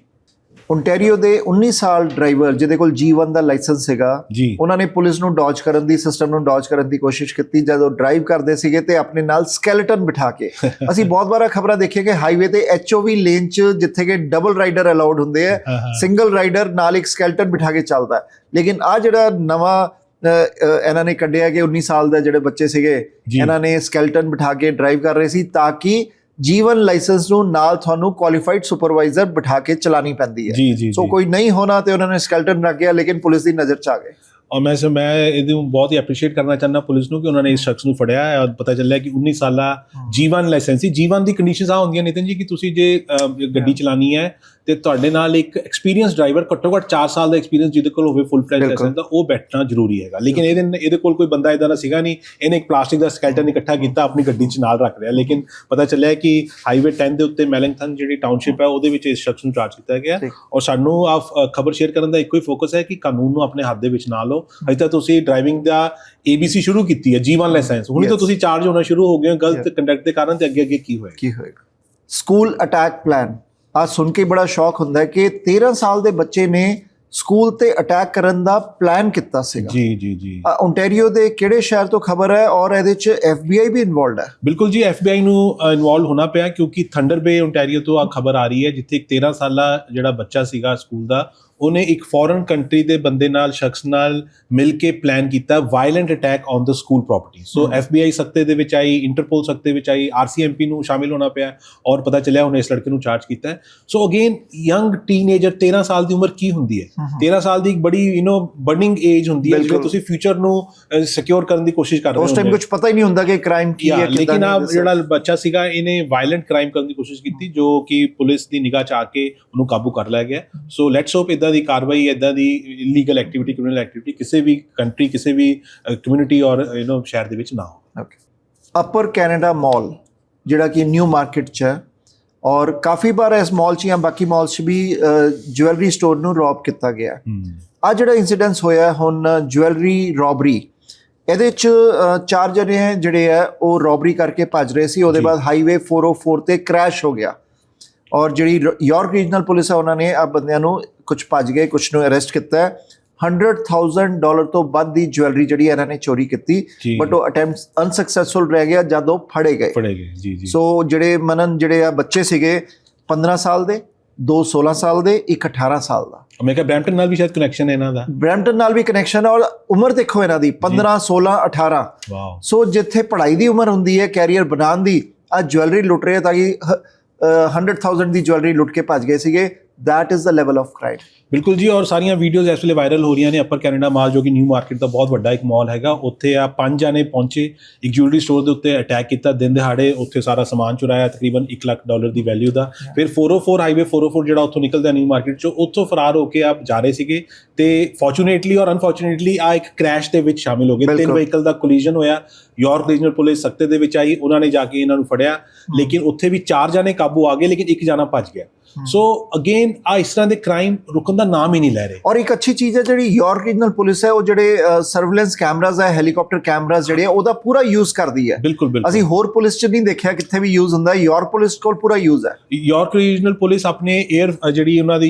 ਓਨਟਾਰੀਓ ਦੇ 19 ਸਾਲ ਡਰਾਈਵਰ ਜਿਹਦੇ ਕੋਲ G1 ਦਾ ਲਾਇਸੈਂਸ ਸੀਗਾ, ਜੀ। ਉਹਨਾਂ ਨੇ ਪੁਲਿਸ ਨੂੰ ਡੌਜ ਕਰਨ ਦੀ, ਸਿਸਟਮ ਨੂੰ ਡੌਜ ਕਰਨ ਦੀ ਕੋਸ਼ਿਸ਼ ਕੀਤੀ ਜਦ ਉਹ ਡਰਾਈਵ ਕਰਦੇ ਸੀਗੇ ਤੇ ਆਪਣੇ ਨਾਲ ਸਕੈਲੇਟਨ ਬਿਠਾ ਕੇ। ਅਸੀਂ ਬਹੁਤ ਵਾਰ ਖਬਰਾਂ ਦੇਖੀਆਂ ਕਿ ਹਾਈਵੇ ਤੇ HOV ਲੇਨ 'ਚ ਜਿੱਥੇ ਕਿ ਡਬਲ ਰਾਈਡਰ ਅਲਾਉਡ ਹੁੰਦੇ ਆ, ਸਿੰਗਲ ਰਾਈਡਰ ਨਾਲ ਇੱਕ ਸਕੈਲੇਟਨ ਬਿਠਾ ਕੇ ਚੱਲਦਾ ਹੈ। ਲੇਕਿਨ ਆ ਜਿਹੜਾ ਨਵਾਂ ਇਹਨਾਂ ਨੇ ਕੱਢਿਆ ਕਿ 19 ਸਾਲ ਦੇ ਜਿਹੜੇ ਬੱਚੇ ਸੀਗੇ, ਇਹਨਾਂ ਨੇ ਸਕੈਲੇਟਨ ਬਿਠਾ ਕੇ ਡਰਾਈਵ ਕਰ ਰਹੇ ਸੀ ਤਾਂ ਕਿ G1 ਲਾਇਸੈਂਸ ਨੂੰ ਨਾਲ ਤੁਹਾਨੂੰ ਕੁਆਲੀਫਾਈਡ ਸੁਪਰਵਾਈਜ਼ਰ ਬਿਠਾ ਕੇ ਚਲਾਣੀ ਪੈਂਦੀ ਹੈ। ਜੀ ਸੋ ਕੋਈ ਨਹੀਂ ਹੋਣਾ ਤੇ ਉਹਨਾਂ ਨੇ ਸਕੈਲਟਨ ਰੱਖ ਗਿਆ, ਲੇਕਿਨ ਪੁਲਿਸ ਦੀ ਨਜ਼ਰ 'ਚ ਆ ਗਏ। ਔਰ ਮੈਂ ਇਹਨੂੰ ਬਹੁਤ ਹੀ ਐਪਰੀਸ਼ੀਏਟ ਕਰਨਾ ਚਾਹੁੰਦਾ ਪੁਲਿਸ ਨੂੰ ਕਿ ਉਹਨਾਂ ਨੇ ਇਸ ਸ਼ਖਸ ਨੂੰ ਫੜਿਆ ਹੈ ਔਰ ਪਤਾ ਚੱਲਿਆ ਕਿ 19 ਸਾਲਾ G1 ਲਾਇਸੈਂਸ ਸੀ। G1 ਦੀ ਕੰਡੀਸ਼ਨਸ ਆ ਹੁੰਦੀਆਂ ਨਿਤਨ ਜੀ ਕਿ ਤੁਸੀਂ ਜੇ ਗੱਡੀ ਚਲਾਣੀ ਹੈ ਤੇ ਤੁਹਾਡੇ ਨਾਲ ਇੱਕ ਐਕਸਪੀਰੀਅੰਸ ਡਰਾਈਵਰ, ਘੱਟੋ ਘੱਟ 4 ਸਾਲ ਦਾ ਐਕਸਪੀਰੀਅੰਸ ਜਿਹਦੇ ਕੋਲ ਹੋਵੇ ਫੁੱਲ ਫਲੈਜ ਲਾਇਸੈਂਸ ਦਾ, ਉਹ ਬੈਠਣਾ ਜ਼ਰੂਰੀ ਹੈਗਾ। ਲੇਕਿਨ ਇਹਦੇ ਕੋਲ ਕੋਈ ਬੰਦਾ ਇਦਾਂ ਦਾ ਸੀਗਾ ਨਹੀਂ, ਇਹਨੇ ਇੱਕ ਪਲਾਸਟਿਕ ਦਾ ਸਕੈਲਟਨ ਇਕੱਠਾ ਕੀਤਾ, ਆਪਣੀ ਗੱਡੀ 'ਚ ਨਾਲ ਰੱਖ ਲਿਆ। ਲੇਕਿਨ ਪਤਾ ਚੱਲਿਆ ਕਿ ਹਾਈਵੇ 10 ਦੇ ਉੱਤੇ ਮੈਲਿੰਗਟਨ ਜਿਹੜੀ ਟਾਊਨਸ਼ਿਪ ਹੈ ਉਹਦੇ ਵਿੱਚ ਇਸ ਸ਼ਖਸ ਨੂੰ ਚਾਰਜ ਕੀਤਾ ਗਿਆ। ਔਰ ਸਾਨੂੰ ਆ ਖਬਰ ਸ਼ੇਅਰ ਕਰਨ ਦਾ ਇੱਕੋ ਹੀ ਫੋਕਸ ਹੈ ਕਿ ਕਾਨੂੰਨ ਨੂੰ ਆਪਣੇ ਹੱਥ ਦੇ ਵਿੱਚ ਨਾ ਲਓ। ਅਜੇ ਤਾਂ ਤੁਸੀਂ ਡਰਾਈਵਿੰਗ ਦਾ ABC ਸ਼ੁਰੂ ਕੀਤੀ ਹੈ, G1 ਲਾਇਸੈਂਸ, ਹੁਣ ਤਾਂ ਤੁਸੀਂ ਚਾਰਜ ਹੋਣਾ ਸ਼ੁਰੂ ਹੋ ਗਏ ਹੋ ਗਲਤ ਕੰਡਕਟ ਦੇ ਕਾਰਨ, ਤੇ ਅੱਗੇ ਕੀ ਹੋਏਗਾ। ਸਕੂਲ ਅਟੈਕ ਪਲਾਨ ਆ ਸੁਣ ਕੇ ਬੜਾ ਸ਼ੌਕ ਹੁੰਦਾ ਹੈ ਕਿ 13 ਸਾਲ ਦੇ ਬੱਚੇ ਨੇ ਸਕੂਲ ਤੇ ਅਟੈਕ ਕਰਨ ਦਾ ਪਲਾਨ ਕੀਤਾ ਸੀਗਾ। ਜੀ ਓਨਟਾਰੀਓ ਦੇ ਕਿਹੜੇ ਸ਼ਹਿਰ ਤੋਂ ਖਬਰ ਹੈ ਔਰ ਇਹਦੇ 'ਚ FBI ਵੀ ਇਨਵੋਲਡ ਹੈ? ਬਿਲਕੁਲ ਜੀ, FBI ਨੂੰ ਇਨਵੋਲਵ ਹੋਣਾ ਪਿਆ ਕਿਉਂਕਿ ਥੰਡਰ ਬੇ ਓਨਟਾਰੀਓ ਤੋਂ ਆ ਖਬਰ ਆ ਰਹੀ ਹੈ ਜਿੱਥੇ ਇੱਕ 13 ਸਾਲਾ ਜਿਹੜਾ ਬੱਚਾ ਸੀਗਾ ਸਕੂਲ ਦਾ, ਉਹਨੇ ਇੱਕ ਫੋਰਨ ਕੰਟਰੀ ਦੇ ਬੰਦੇ ਨਾਲ, ਸ਼ਖਸ ਨਾਲ ਮਿਲ ਕੇ ਪਲਾਨ ਕੀਤਾ violent attack on the school property. So FBI ਸਖਤੇ ਦੇ ਵਿੱਚ ਆਈ, ਇੰਟਰਪੋਲ ਸਖਤੇ ਵਿੱਚ ਆਈ, RCMP ਨੂੰ ਸ਼ਾਮਿਲ ਹੋਣਾ ਪਿਆ ਔਰ ਪਤਾ ਚੱਲਿਆ ਹੁਣ ਇਸ ਲੜਕੇ ਨੂੰ ਚਾਰਜ ਕੀਤਾ ਹੈ। ਸੋ ਅਗੇਨ ਯੰਗ ਟੀਨੇਜਰ, 13 ਸਾਲ ਦੀ ਉਮਰ ਕੀ ਹੁੰਦੀ ਹੈ? 13 ਸਾਲ ਦੀ ਇੱਕ ਬੜੀ ਬਰਨਿੰਗ ਏਜ ਹੁੰਦੀ ਹੈ ਜਿਵੇਂ ਤੁਸੀਂ ਫਿਊਚਰ ਨੂੰ ਸਿਕਿਉਰ ਕਰਨ ਦੀ ਕੋਸ਼ਿਸ਼ ਕਰ ਰਹੇ ਹੋ। ਉਸ ਟਾਈਮ ਕੁਝ ਪਤਾ ਹੀ ਨਹੀਂ ਹੁੰਦਾ ਕਿ ਕ੍ਰਾਈਮ ਕੀ ਹੈ। ਲੇਕਿਨ ਆ ਜਿਹੜਾ ਬੱਚਾ ਸੀਗਾ ਇਹਨੇ ਵਾਇਲੈਂਟ ਕ੍ਰਾਈਮ ਕਰਨ ਦੀ ਕੋਸ਼ਿਸ਼ ਕੀਤੀ ਜੋ ਕਿ ਪੁਲਿਸ ਦੀ ਨਿਗਾਹ 'ਚ ਆ ਕੇ ਉਹਨੂੰ ਕਾਬੂ ਕਰ ਲਿਆ ਗਿਆ। ਸੋ ਲੈਟਸ ਹੋਪ ਇਦਾਂ ਦੀ ਕਾਰਵਾਈ, ਇਦਾਂ ਦੀ ਇਲੀਗਲ ਐਕਟੀਵਿਟੀ, ਕ੍ਰਿਮੀਨਲ ਐਕਟੀਵਿਟੀ ਕਿਸੇ ਵੀ ਕੰਟਰੀ, ਕਿਸੇ ਵੀ ਕਮਿਊਨਿਟੀ ਔਰ ਸ਼ਹਿਰ ਦੇ ਵਿੱਚ ਨਾ ਹੋ। ਅਪਰ ਕੈਨੇਡਾ ਮਾਲ ਜਿਹੜਾ ਕਿ ਨਿਊ ਮਾਰਕੀਟ 'ਚ ਹੈ ਔਰ ਕਾਫੀ ਵਾਰ ਇਸ ਮਾਲ 'ਚ ਜਾਂ ਬਾਕੀ ਮਾਲਸ 'ਚ ਵੀ ਜੁਐਲਰੀ ਸਟੋਰ ਨੂੰ ਰੌਬ ਕੀਤਾ ਗਿਆ। ਆ ਜਿਹੜਾ ਇਨਸੀਡੈਂਸ ਹੋਇਆ ਹੁਣ ਜੁਐਲਰੀ ਰੌਬਰੀ, ਇਹਦੇ 'ਚ 4 ਜਣੇ ਜਿਹੜੇ ਹੈ ਉਹ ਰੌਬਰੀ ਕਰਕੇ ਭੱਜ ਰਹੇ ਸੀ। ਉਹਦੇ ਬਾਅਦ ਹਾਈਵੇ 404 ਤੇ ਕ੍ਰੈਸ਼ ਹੋ ਗਿਆ ਔਰ ਜਿਹੜੀ ਯਾਰਕ ਰੀਜਨਲ ਪੁਲਿਸ ਹੈ ਉਹਨਾਂ ਨੇ ਆ ਬੰਦਿਆਂ ਨੂੰ, ਕੁਝ ਭੱਜ ਗਏ, ਕੁਝ ਨੂੰ ਅਰੈਸਟ ਕੀਤਾ ਹੈ। $100,000 ਤੋਂ ਵੱਧ ਦੀ ਜੁਐਲਰੀ ਜਿਹੜੀ ਇਹਨਾਂ ਨੇ ਚੋਰੀ ਕੀਤੀ, ਬਟ ਉਹ ਅਟੈਂਪਟ ਅਨਸਕਸੈਸਫੁਲ ਰਹਿ ਗਿਆ ਜਦ ਉਹ ਫੜੇ ਗਏ। ਜੀ। ਸੋ ਜਿਹੜੇ ਆ ਬੱਚੇ ਸੀਗੇ 15 ਸਾਲ ਦੇ, 2 16 ਸਾਲ ਦੇ, ਇੱਕ 18 ਸਾਲ ਦਾ। ਮੈਂ ਕਿਹਾ ਬ੍ਰੈਂਪਟਨ ਨਾਲ ਵੀ ਸ਼ਾਇਦ ਕਨੈਕਸ਼ਨ ਹੈ ਇਹਨਾਂ ਦਾ। ਬ੍ਰੈਂਪਟਨ ਨਾਲ ਵੀ ਕਨੈਕਸ਼ਨ ਹੈ ਔਰ ਉਮਰ ਦੇਖੋ ਇਹਨਾਂ ਦੀ 15 16 18। ਸੋ ਜਿੱਥੇ ਪੜ੍ਹਾਈ ਦੀ ਉਮਰ ਹੁੰਦੀ ਹੈ ਕੈਰੀਅਰ ਬਣਾਉਣ ਦੀ, ਆ ਜੁਐਲਰੀ ਲੁੱਟ ਰਹੇ ਤਾਂ ਕਿ 100,000 ਦੀ ਜੁਐਲਰੀ ਲੁੱਟ ਕੇ ਭੱਜ ਗਏ ਸੀਗੇ। That is the level of crime. ਬਿਲਕੁਲ ਜੀ, ਔਰ ਸਾਰੀਆਂ ਵੀਡੀਓਜ਼ ਇਸ ਵੇਲੇ ਵਾਇਰਲ ਹੋ ਰਹੀਆਂ ਨੇ। ਅਪਰ ਕੈਨੇਡਾ ਮਾਲ ਜੋ ਕਿ ਨਿਊ ਮਾਰਕੀਟ ਦਾ ਬਹੁਤ ਵੱਡਾ ਇੱਕ ਮਾਲ ਹੈਗਾ, ਉੱਥੇ ਆ 5 ਜਾਣੇ ਪਹੁੰਚੇ, ਇੱਕ ਜੁਐਲਰੀ ਸਟੋਰ ਦੇ ਉੱਤੇ ਅਟੈਕ ਕੀਤਾ ਦਿਨ ਦਿਹਾੜੇ, ਉੱਥੇ ਸਾਰਾ ਸਮਾਨ ਚੁਰਾਇਆ ਤਕਰੀਬਨ $1 ਲੱਖ ਦੀ ਵੈਲਿਊ ਦਾ। ਫਿਰ 404 ਹਾਈਵੇ 404 ਜਿਹੜਾ ਉੱਥੋਂ ਨਿਕਲਦਾ ਨਿਊ ਮਾਰਕੀਟ ਚੋਂ, ਉੱਥੋਂ ਫਰਾਰ ਹੋ ਕੇ ਆਪ ਜਾ ਰਹੇ ਸੀਗੇ ਤੇ ਫੋਰਚੂਨੇਟਲੀ ਔਰ ਅਨਫੋਰਚੂਨੇਟਲੀ ਆ ਇੱਕ ਕ੍ਰੈਸ਼ ਦੇ ਵਿੱਚ ਸ਼ਾਮਿਲ ਹੋ ਗਏ। 3 ਵਹੀਕਲ ਦਾ ਕੋਲੀਜਨ ਹੋਇਆ। ਯਾਰਕ ਰੀਜਨਲ ਪੁਲਿਸ ਸਖਤੇ ਦੇ ਵਿੱਚ ਆਈ, ਉਹਨਾਂ ਨੇ ਜਾ ਕੇ ਇਹਨਾਂ ਨੂੰ ਫੜਿਆ, ਲੇਕਿਨ ਉੱਥੇ ਵੀ 4 ਜਾਣੇ ਕਾਬੂ ਆ ਗਏ, ਲੇਕਿਨ ਇੱਕ ਜਾਣਾ ਭੱਜ ਗਿਆ। ਸੋ ਅਗੇਨ ਆ ਇਸ ਤਰ੍ਹਾਂ ਦੇ ਕ੍ਰਾਈਮ ਰੁਕਣ ਦਾ ਨਾਮ ਹੀ ਨਹੀਂ ਲੈ ਰਹੇ। ਔਰ ਇੱਕ ਅੱਛੀ ਚੀਜ਼ ਹੈ ਜਿਹੜੀ ਯਾਰਕ ਰੀਜਨਲ ਪੁਲਿਸ ਹੈ, ਉਹ ਜਿਹੜੇ ਸਰਵੇਲੈਂਸ ਕੈਮਰਾਜ਼ ਹੈ, ਹੈਲੀਕਾਪਟਰ ਕੈਮਰਾਜ਼ ਜਿਹੜੇ ਉਹਦਾ ਪੂਰਾ ਯੂਜ਼ ਕਰਦੀ ਹੈ। ਬਿਲਕੁਲ। ਅਸੀਂ ਹੋਰ ਪੁਲਿਸ 'ਚ ਨਹੀਂ ਦੇਖਿਆ ਕਿੱਥੇ ਵੀ ਯੂਜ਼ ਹੁੰਦਾ, ਯਾਰਕ ਪੁਲਿਸ ਕੋਲ ਪੂਰਾ ਯੂਜ਼ ਹੈ। ਯਾਰਕ ਰੀਜਨਲ ਪੁਲਿਸ ਆਪਣੇ 에ਅਰ ਜਿਹੜੀ ਉਹਨਾਂ ਦੀ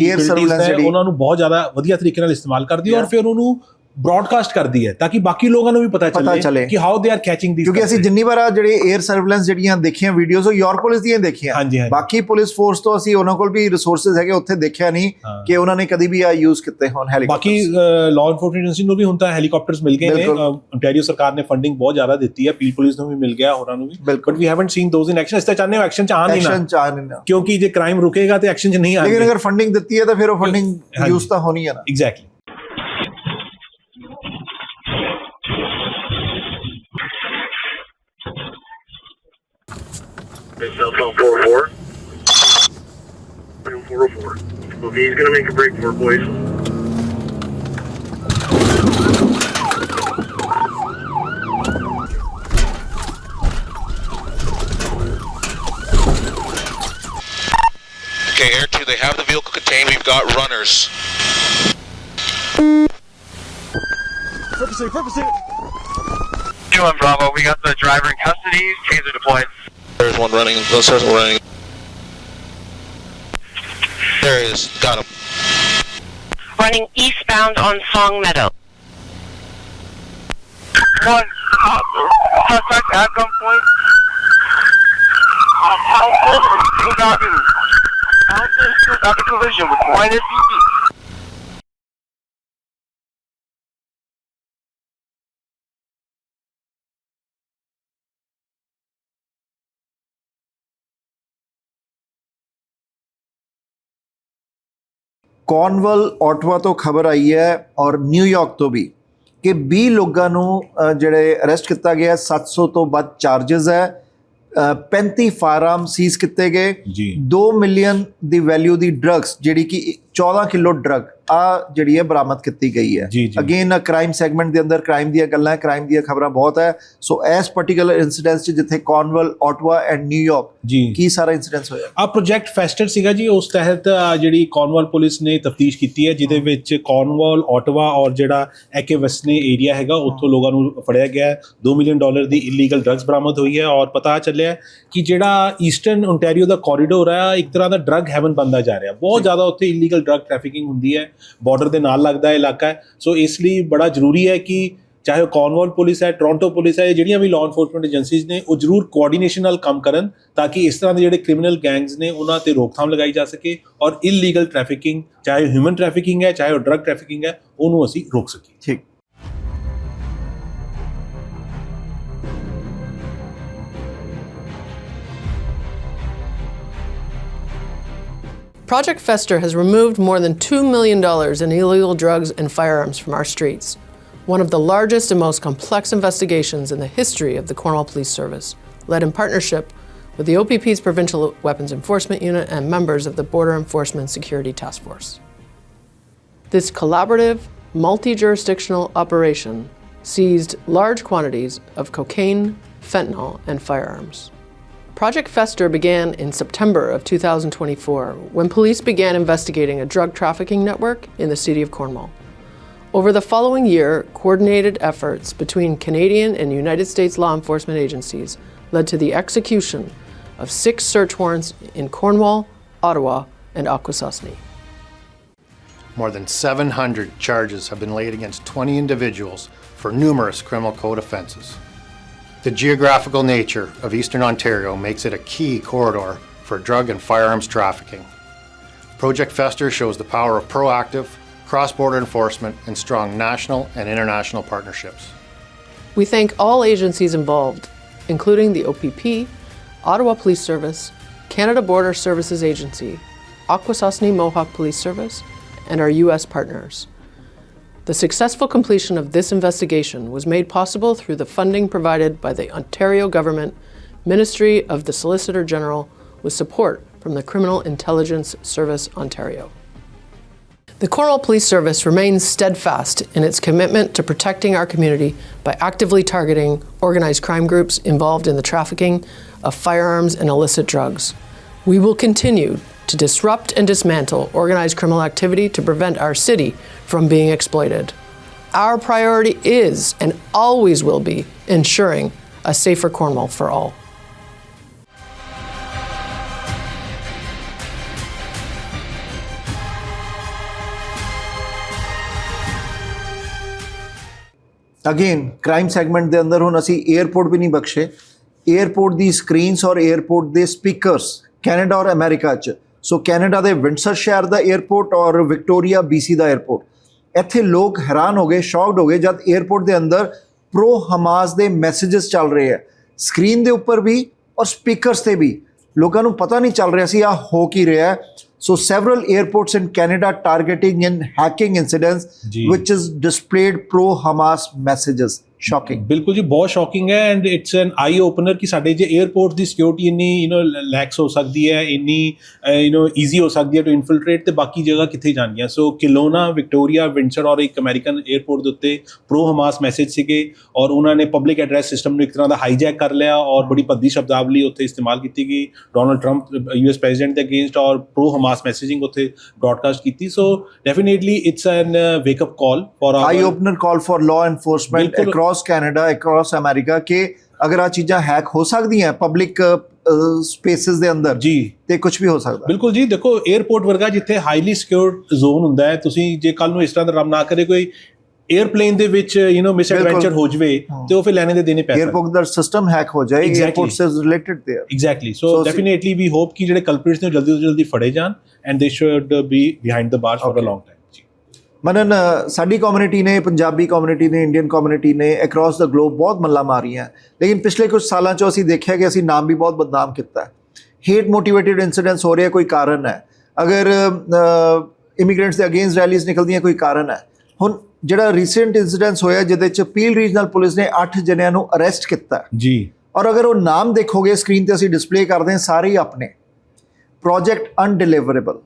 ਉਹਨਾਂ ਨੂੰ ਬਹੁਤ ਜ਼ਿਆਦਾ ਵਧੀਆ ਤਰੀਕੇ ਨਾਲ ਇਸਤੇਮਾਲ ਕਰਦੀ ਹੈ ਔਰ ਫਿਰ ਉਹਨੂੰ ਬ੍ਰੌਡਕਾਸਟ ਕਰਦੀ ਹੈ ਤਾਂ ਕਿ ਬਾਕੀ ਲੋਕਾਂ ਨੂੰ ਵੀ ਪਤਾ ਚੱਲੇ ਕਿ how they are catching these. ਕਿਉਂਕਿ ਅਸੀਂ ਜਿੰਨੀ ਵਾਰ ਜਿਹੜੇ 에ਅਰ ਸਰਵੇਲੈਂਸ ਜਿਹੜੀਆਂ ਦੇਖੀਆਂ ਵੀਡੀਓਜ਼, ਉਹ ਯਾਰਕ ਪੁਲਿਸ ਦੀਆਂ ਦੇਖੀਆਂ। ਬਾਕੀ ਪੁਲਿਸ ਫੋਰਸ ਤੋਂ ਅਸੀਂ ਉਹਨਾਂ ਕੋਲ ਵੀ ਰਿਸੋਰਸਸ ਹੈਗੇ, ਉੱਥੇ ਦੇਖਿਆ ਨਹੀਂ ਕਿ ਉਹਨਾਂ ਨੇ ਕਦੀ ਵੀ ਆ ਯੂਜ਼ ਕੀਤੇ ਹੋਣ ਹੈਲੀਕਾਪਟਰ। ਬਾਕੀ ਲਾਅ ਐਨਫੋਰਸਮੈਂਟ ਏਜੰਸੀ ਨੂੰ ਵੀ ਹੁਣ ਤਾਂ ਹੈਲੀਕਾਪਟਰਸ ਮਿਲ ਗਏ ਨੇ। ਓਨਟਾਰੀਓ ਸਰਕਾਰ ਨੇ ਫੰਡਿੰਗ ਬਹੁਤ ਜ਼ਿਆਦਾ ਦਿੱਤੀ ਹੈ, ਪੀਲ ਪੁਲਿਸ ਨੂੰ ਵੀ ਮਿਲ ਗਿਆ, ਹੋਰਾਂ ਨੂੰ ਵੀ। But we haven't seen those in action. ਇਸ ਤਾਂ ਚਾਹੁੰਦੇ ਹੋ ਐਕਸ਼ਨ 'ਚ ਆਣ ਨਹੀਂ ਨਾ, ਕਿਉਂਕਿ ਜੇ ਕ੍ਰਾਈਮ ਰੁਕੇਗਾ ਤੇ ਐਕਸ਼ਨ 'ਚ ਨਹੀਂ ਆਣਗੇ। ਲੇਕਿਨ ਅਗਰ ਫੰਡਿੰਗ ਦਿੱਤੀ ਹੈ ਤਾਂ ਫਿਰ ਉਹ ਫੰਡਿੰਗ ਯੂਜ਼ ਤਾਂ ਹੋਣੀ ਹੈ ਨਾ। Exactly. Cell phone 404. 404. Okay, he's gonna make a break for it, boys. Okay, Air 2, they have the vehicle contained. We've got runners. Two Bravo, we got the driver in custody. Taser deployed. There's one running. There's one running. There he is. Got him. Running eastbound on Song Meadow. One suspect at gunpoint. Who got him? Got the collision with minus CP. Cornwall Ottawa ਤੋਂ ਖਬਰ ਆਈ ਹੈ ਔਰ New York ਤੋਂ ਵੀ ਕਿ 20 ਲੋਕਾਂ ਨੂੰ ਜਿਹੜੇ arrest ਕੀਤਾ ਗਿਆ, 700 ਤੋਂ ਵੱਧ ਚਾਰजेस ਹੈ, 35 ਫਾਇਰਆਰਮ ਸੀਜ਼ ਕੀਤੇ ਗਏ, ਜੀ 2 ਮਿਲੀਅਨ ਦੀ ਵੈਲਿਊ ਦੀ ਡਰੱਗਸ ਜਿਹੜੀ ਕਿ 14 ਕਿਲੋ ਡਰੱਗ ਆ ਜਿਹੜੀ ਹੈ ਬਰਾਮਦ ਕੀਤੀ ਗਈ ਹੈ। ਜੀ, ਜੀ। ਅਗੇਨ ਕ੍ਰਾਈਮ ਸੈਗਮੈਂਟ ਦੇ ਅੰਦਰ ਕ੍ਰਾਈਮ ਦੀਆਂ ਗੱਲਾਂ, ਕ੍ਰਾਈਮ ਦੀਆਂ ਖਬਰਾਂ ਬਹੁਤ ਹੈ। ਸੋ ਇਸ ਪਾਰਟਿਕੂਲਰ ਇਨਸੀਡੈਂਸ 'ਚ ਜਿੱਥੇ ਕੌਰਨਵਲ, ਆਟਵਾ ਐਂਡ ਨਿਊਯਾਰਕ ਜੀ ਕੀ ਸਾਰਾ ਇਨਸੀਡੈਂਸ ਹੋਇਆ? ਆ ਪ੍ਰੋਜੈਕਟ ਫੈਸਟਰ ਸੀਗਾ ਜੀ, ਉਸ ਤਹਿਤ ਜਿਹੜੀ ਕੌਰਨਵਾਲ ਪੁਲਿਸ ਨੇ ਤਫਤੀਸ਼ ਕੀਤੀ ਹੈ, ਜਿਹਦੇ ਵਿੱਚ ਕੌਰਨਵਾਲ, ਆਟਵਾ ਔਰ ਜਿਹੜਾ ਐਕੇ ਵੈਸਟਨੇ ਏਰੀਆ ਹੈਗਾ ਉੱਥੋਂ ਲੋਕਾਂ ਨੂੰ ਫੜਿਆ ਗਿਆ। $2 ਮਿਲੀਅਨ ਦੀ ਇਲੀਗਲ ਡਰੱਗਸ ਬਰਾਮਦ ਹੋਈ ਹੈ ਔਰ ਪਤਾ ਚੱਲਿਆ ਕਿ ਜਿਹੜਾ ਈਸਟਰਨ ਓਨਟਾਰੀਓ ਦਾ ਕੋਰੀਡੋਰ ਹੈ ਇੱਕ ਤਰ੍ਹਾਂ ਦਾ ਡਰੱਗ ਹੈਵਨ ਬਣਦਾ ਜਾ ਰਿਹਾ। ਬਹੁਤ ਜ਼ਿਆਦਾ ਉੱਥੇ ਇਲੀਗਲ ਡਰੱਗ ਟ੍ਰੈਫਿਕਿੰਗ ਹੁੰਦੀ ਹੈ, ਬਾਰਡਰ ਦੇ ਨਾਲ ਲੱਗਦਾ ਇਲਾਕਾ ਹੈ। ਸੋ ਇਸ ਲਈ ਬੜਾ ਜ਼ਰੂਰੀ ਹੈ ਕਿ ਚਾਹੇ ਉਹ ਕੌਰਨਵਾਲ ਪੁਲਿਸ ਹੈ, ਟੋਰਾਂਟੋ ਪੁਲਿਸ ਹੈ, ਜਿਹੜੀਆਂ ਵੀ ਲਾਅ ਐਨਫੋਰਸਮੈਂਟ ਏਜੰਸੀਜ਼ ਨੇ ਉਹ ਜ਼ਰੂਰ ਕੋਆਰਡੀਨੇਸ਼ਨ ਨਾਲ ਕੰਮ ਕਰਨ ਤਾਂ ਕਿ ਇਸ ਤਰ੍ਹਾਂ ਦੇ ਜਿਹੜੇ ਕ੍ਰਿਮੀਨਲ ਗੈਂਗਸ ਨੇ ਉਹਨਾਂ ਤੇ ਰੋਕਥਾਮ ਲਗਾਈ ਜਾ ਸਕੇ ਔਰ ਇਲੀਗਲ ਟ੍ਰੈਫਿਕਿੰਗ, ਚਾਹੇ ਹਿਊਮਨ ਟ੍ਰੈਫਿਕਿੰਗ ਹੈ, ਚਾਹੇ ਉਹ ਡਰੱਗ ਟ੍ਰੈਫਿਕਿੰਗ ਹੈ, ਉਹਨੂੰ ਅਸੀਂ ਰੋਕ ਸਕੀਏ। ਠੀਕ। Project Fester has removed more than $2 million in illegal drugs and firearms from our streets, one of the largest and most complex investigations in the history of the Cornwall Police Service, led in partnership with the OPP's Provincial Weapons Enforcement Unit and members of the Border Enforcement Security Task Force. This collaborative, multi-jurisdictional operation seized large quantities of cocaine, fentanyl, and firearms. Project Fester began in September of 2024 when police began investigating a drug trafficking network in the city of Cornwall. Over the following year, coordinated efforts between Canadian and United States law enforcement agencies led to the execution of 6 search warrants in Cornwall, Ottawa, and Akwesasne. More than 700 charges have been laid against 20 individuals for numerous criminal code offenses. The geographical nature of Eastern Ontario makes it a key corridor for drug and firearms trafficking. Project Fester shows the power of proactive, cross-border enforcement and strong national and international partnerships. We thank all agencies involved, including the OPP, Ottawa Police Service, Canada Border Services Agency, Akwesasne Mohawk Police Service, and our U.S. partners. The successful completion of this investigation was made possible through the funding provided by the Ontario Government, Ministry of the Solicitor General, with support from the Criminal Intelligence Service Ontario. The Cornwall Police Service remains steadfast in its commitment to protecting our community by actively targeting organized crime groups involved in the trafficking of firearms and illicit drugs. We will continue to disrupt and dismantle organized criminal activity to prevent our city from being exploited. Our priority is and always will be ensuring a safer Cornwall for all. Again crime segment ਦੇ ਅੰਦਰ ਹੁਣ ਅਸੀਂ airport ਵੀ ਨਹੀਂ ਬਖਸ਼ੇ। Airport ਦੀ screens ਔਰ airport ਦੇ speakers Canada ਔਰ America 'ਚ, ਸੋ ਕੈਨੇਡਾ ਦੇ ਵਿੰਡਸਰ ਸ਼ਹਿਰ ਦਾ 에ਅਰਪੋਰਟ ਔਰ ਵਿਕਟੋਰੀਆ BC ਦਾ 에ਅਰਪੋਰਟ, ਇੱਥੇ ਲੋਕ ਹੈਰਾਨ ਹੋ ਗਏ, ਸ਼ੌਕਡ ਹੋ ਗਏ ਜਦ 에ਅਰਪੋਰਟ ਦੇ ਅੰਦਰ ਪ੍ਰੋ ਹਮਾਸ ਦੇ ਮੈਸੇजेस ਚੱਲ ਰਹੇ ਹੈ ਸਕਰੀਨ ਦੇ ਉੱਪਰ ਵੀ ਔਰ ਸਪੀਕਰਸ ਤੇ ਵੀ। ਲੋਕਾਂ ਨੂੰ ਪਤਾ ਨਹੀਂ ਚੱਲ ਰਿਹਾ ਸੀ ਆ ਹੋ ਕੀ ਰਿਹਾ। So several airports in Canada targeting and hacking incidents which is displayed pro-Hamas messages. Shocking. ਬਿਲਕੁਲ ਜੀ, ਬਹੁਤ ਸ਼ੌਕਿੰਗ ਹੈ and it's N I opener ਕਿ ਸਾਡੇ ਜੇ 에ਅਰਪੋਰਟ ਦੀ ਸਿਕਿਉਰਿਟੀ ਇੰਨੀ ਲੈਕਸ ਹੋ ਸਕਦੀ ਹੈ, ਇੰਨੀ ਈਜ਼ੀ ਹੋ ਸਕਦੀ ਹੈ ਟੂ ਇਨਫਿਲਟਰੇਟ, ਤੇ ਬਾਕੀ ਜਗ੍ਹਾ ਕਿੱਥੇ ਜਾਣਗੀਆਂ। ਸੋ ਕਿਲੋਨਾ, ਵਿਕਟੋਰੀਆ, ਵਿੰਡਸਰ ਔਰ ਇੱਕ ਅਮਰੀਕਨ 에ਅਰਪੋਰਟ ਦੇ ਉੱਤੇ ਪ੍ਰੋ ਹਮਾਸ ਮੈਸੇਜ ਸੀਗੇ ਔਰ ਉਹਨਾਂ ਨੇ ਪਬਲਿਕ ਐਡਰੈਸ ਸਿਸਟਮ ਨੂੰ ਇੱਕ ਤਰ੍ਹਾਂ ਦਾ ਹਾਈਜੈਕ ਕਰ ਲਿਆ ਔਰ ਬੜੀ ਭੱਦੀ ਸ਼ਬਦਾਵਲੀ ਉੱਥੇ ਇਸਤੇਮਾਲ ਕੀਤੀ ਗਈ ਡੋਨਲਡ ਟਰੰਪ US ਪ੍ਰੈਜ਼ੀਡੈਂਟ ਦੇ ਅਗੇਂਸਟ ਔਰ ਪ੍ਰੋ ਹਮਾਸ ਮੈਸੇਜਿੰਗ ਉੱਥੇ ਬ੍ਰੌਡਕਾਸਟ ਕੀਤੀ। So definitely it's an wake up call for eye opener call for law enforcement across Canada, across America ਕਿ ਅਗਰ ਆ ਚੀਜ਼ਾਂ ਹੈਕ ਹੋ ਸਕਦੀਆਂ ਪਬਲਿਕ ਸਪੇਸਿਸ ਦੇ ਅੰਦਰ ਜੀ ਤੇ ਕੁਝ ਵੀ ਹੋ ਸਕਦਾ। ਬਿਲਕੁਲ ਜੀ, ਦੇਖੋ 에ਅਰਪੋਰਟ ਵਰਗਾ ਜਿੱਥੇ ਹਾਈਲੀ ਸਿਕਿਉਰਡ ਜ਼ੋਨ ਹੁੰਦਾ ਹੈ, ਤੁਸੀਂ ਜੇ ਕੱਲ ਨੂੰ ਇਸ ਤਰ੍ਹਾਂ ਦਾ ਰੱਬ ਨਾ ਕਰੇ ਕੋਈ 에ਅਰਪਲੇਨ ਦੇ ਵਿੱਚ ਮਿਸ ਐਡਵੈਂਚਰ ਹੋ ਜਵੇ ਤੇ ਉਹ ਫਿਰ ਲੈਣੇ ਦੇ ਦੇਣੇ ਪੈਸੇ। 에ਅਰਪੋਰਟ ਦਾ ਸਿਸਟਮ ਹੈਕ ਹੋ ਜਾਏ, 에ਅਰਪੋਰਟ ਸੇ related there. Exactly, so definitely we hope ਕਿ ਜਿਹੜੇ ਕਲਪ੍ਰਿਟਸ ਨੇ ਜਲਦੀ ਤੋਂ ਜਲਦੀ ਫੜੇ ਜਾਣ and they should be behind the bars for a long time. Manan, ਸਾਡੀ ਕਮਿਊਨਿਟੀ ਨੇ, ਪੰਜਾਬੀ ਕਮਿਊਨਿਟੀ ਨੇ, ਇੰਡੀਅਨ ਕਮਿਊਨਿਟੀ ਨੇ ਅਕ੍ਰੋਸ ਦਾ ਗਲੋਬ ਬਹੁਤ ਮੱਲਾਂ ਮਾਰੀਆਂ, ਲੇਕਿਨ ਪਿਛਲੇ ਕੁਝ ਸਾਲਾਂ 'ਚੋਂ ਅਸੀਂ ਦੇਖਿਆ ਕਿ ਅਸੀਂ ਨਾਮ ਵੀ ਬਹੁਤ ਬਦਨਾਮ ਕੀਤਾ ਹੈ। ਹੇਟ ਮੋਟੀਵੇਟਿਡ ਇਨਸੀਡੈਂਟਸ ਹੋ ਰਹੇ, ਕੋਈ ਕਾਰਨ ਹੈ। ਅਗਰ ਇਮੀਗ੍ਰੈਂਟਸ ਦੇ ਅਗੇਂਸਟ ਰੈਲੀਜ਼ ਨਿਕਲਦੀਆਂ, ਕੋਈ ਕਾਰਨ ਹੈ। ਹੁਣ ਜਿਹੜਾ ਰੀਸੈਂਟ ਇਨਸੀਡੈਂਟਸ ਹੋਇਆ ਜਿਹਦੇ 'ਚ ਪੀਲ ਰੀਜਨਲ ਪੁਲਿਸ ਨੇ 8 ਜਣਿਆਂ ਨੂੰ ਅਰੈਸਟ ਕੀਤਾ ਜੀ, ਔਰ ਅਗਰ ਉਹ ਨਾਮ ਦੇਖੋਗੇ ਸਕਰੀਨ ਤੇ ਅਸੀਂ ਡਿਸਪਲੇ ਕਰਦੇ ਹਾਂ ਸਾਰੇ ਹੀ ਆਪਣੇ ਪ੍ਰੋਜੈਕਟ ਅਨਡਿਲੀਵਰੇਬਲ।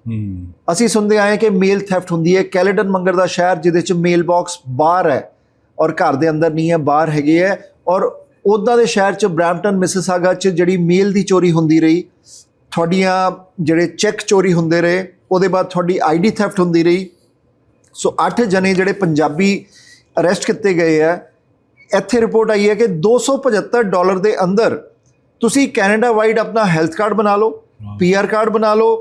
ਅਸੀਂ ਸੁਣਦੇ ਆਏ ਕਿ ਮੇਲ ਥੈਫਟ ਹੁੰਦੀ ਹੈ। ਕੈਲੇਡਨ ਮੰਗਰ ਦਾ ਸ਼ਹਿਰ ਜਿਹਦੇ 'ਚ ਮੇਲ ਬਾਕਸ ਬਾਹਰ ਹੈ ਔਰ ਘਰ ਦੇ ਅੰਦਰ ਨਹੀਂ ਹੈ, ਬਾਹਰ ਹੈਗੇ ਹੈ। ਔਰ ਉੱਦਾਂ ਦੇ ਸ਼ਹਿਰ 'ਚ ਬਰੈਂਪਟਨ, ਮਿਸਿਸਾਗਾ 'ਚ ਜਿਹੜੀ ਮੇਲ ਦੀ ਚੋਰੀ ਹੁੰਦੀ ਰਹੀ, ਤੁਹਾਡੀਆਂ ਜਿਹੜੇ ਚੈੱਕ ਚੋਰੀ ਹੁੰਦੇ ਰਹੇ, ਉਹਦੇ ਬਾਅਦ ਤੁਹਾਡੀ ID ਥੈਫਟ ਹੁੰਦੀ ਰਹੀ। ਸੋ 8 ਜਣੇ ਜਿਹੜੇ ਪੰਜਾਬੀ ਅਰੈਸਟ ਕੀਤੇ ਗਏ ਹੈ। ਇੱਥੇ ਰਿਪੋਰਟ ਆਈ ਹੈ ਕਿ $275 ਦੇ ਅੰਦਰ ਤੁਸੀਂ ਕੈਨੇਡਾ ਵਾਈਡ ਆਪਣਾ ਹੈਲਥ ਕਾਰਡ ਬਣਾ ਲਓ, PR ਕਾਰਡ ਬਣਾ ਲਓ,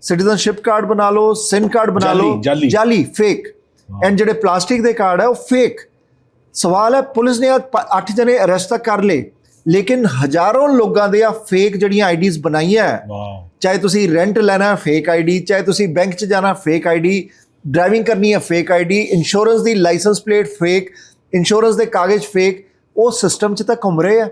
ਸਿਟੀਜ਼ਨਸ਼ਿਪ ਕਾਰਡ ਬਣਾ ਲਓ, SIN ਕਾਰਡ ਬਣਾ ਲਓ, ਜਾਲੀ ਫੇਕ, ਐਂਡ ਜਿਹੜੇ ਪਲਾਸਟਿਕ ਦੇ ਕਾਰਡ ਹੈ ਉਹ ਫੇਕ। ਸਵਾਲ ਹੈ, ਪੁਲਿਸ ਨੇ 8 ਜਣੇ ਅਰੈਸਟ ਤਾਂ ਕਰ ਲਏ, ਲੇਕਿਨ ਹਜ਼ਾਰਾਂ ਲੋਕਾਂ ਦੇ ਆ ਫੇਕ ਜਿਹੜੀਆਂ IDs ਬਣਾਈਆਂ, ਚਾਹੇ ਤੁਸੀਂ ਰੈਂਟ ਲੈਣਾ ਫੇਕ ID, ਚਾਹੇ ਤੁਸੀਂ ਬੈਂਕ 'ਚ ਜਾਣਾ ਫੇਕ ID, ਡਰਾਈਵਿੰਗ ਕਰਨੀ ਹੈ ਫੇਕ ID, ਇੰਸ਼ੋਰੈਂਸ ਦੀ ਲਾਇਸੈਂਸ ਪਲੇਟ ਫੇਕ, ਇੰਸ਼ੋਰੈਂਸ ਦੇ ਕਾਗਜ਼ ਫੇਕ, ਉਹ ਸਿਸਟਮ 'ਚ ਤਾਂ ਘੁੰਮ ਰਹੇ ਆ।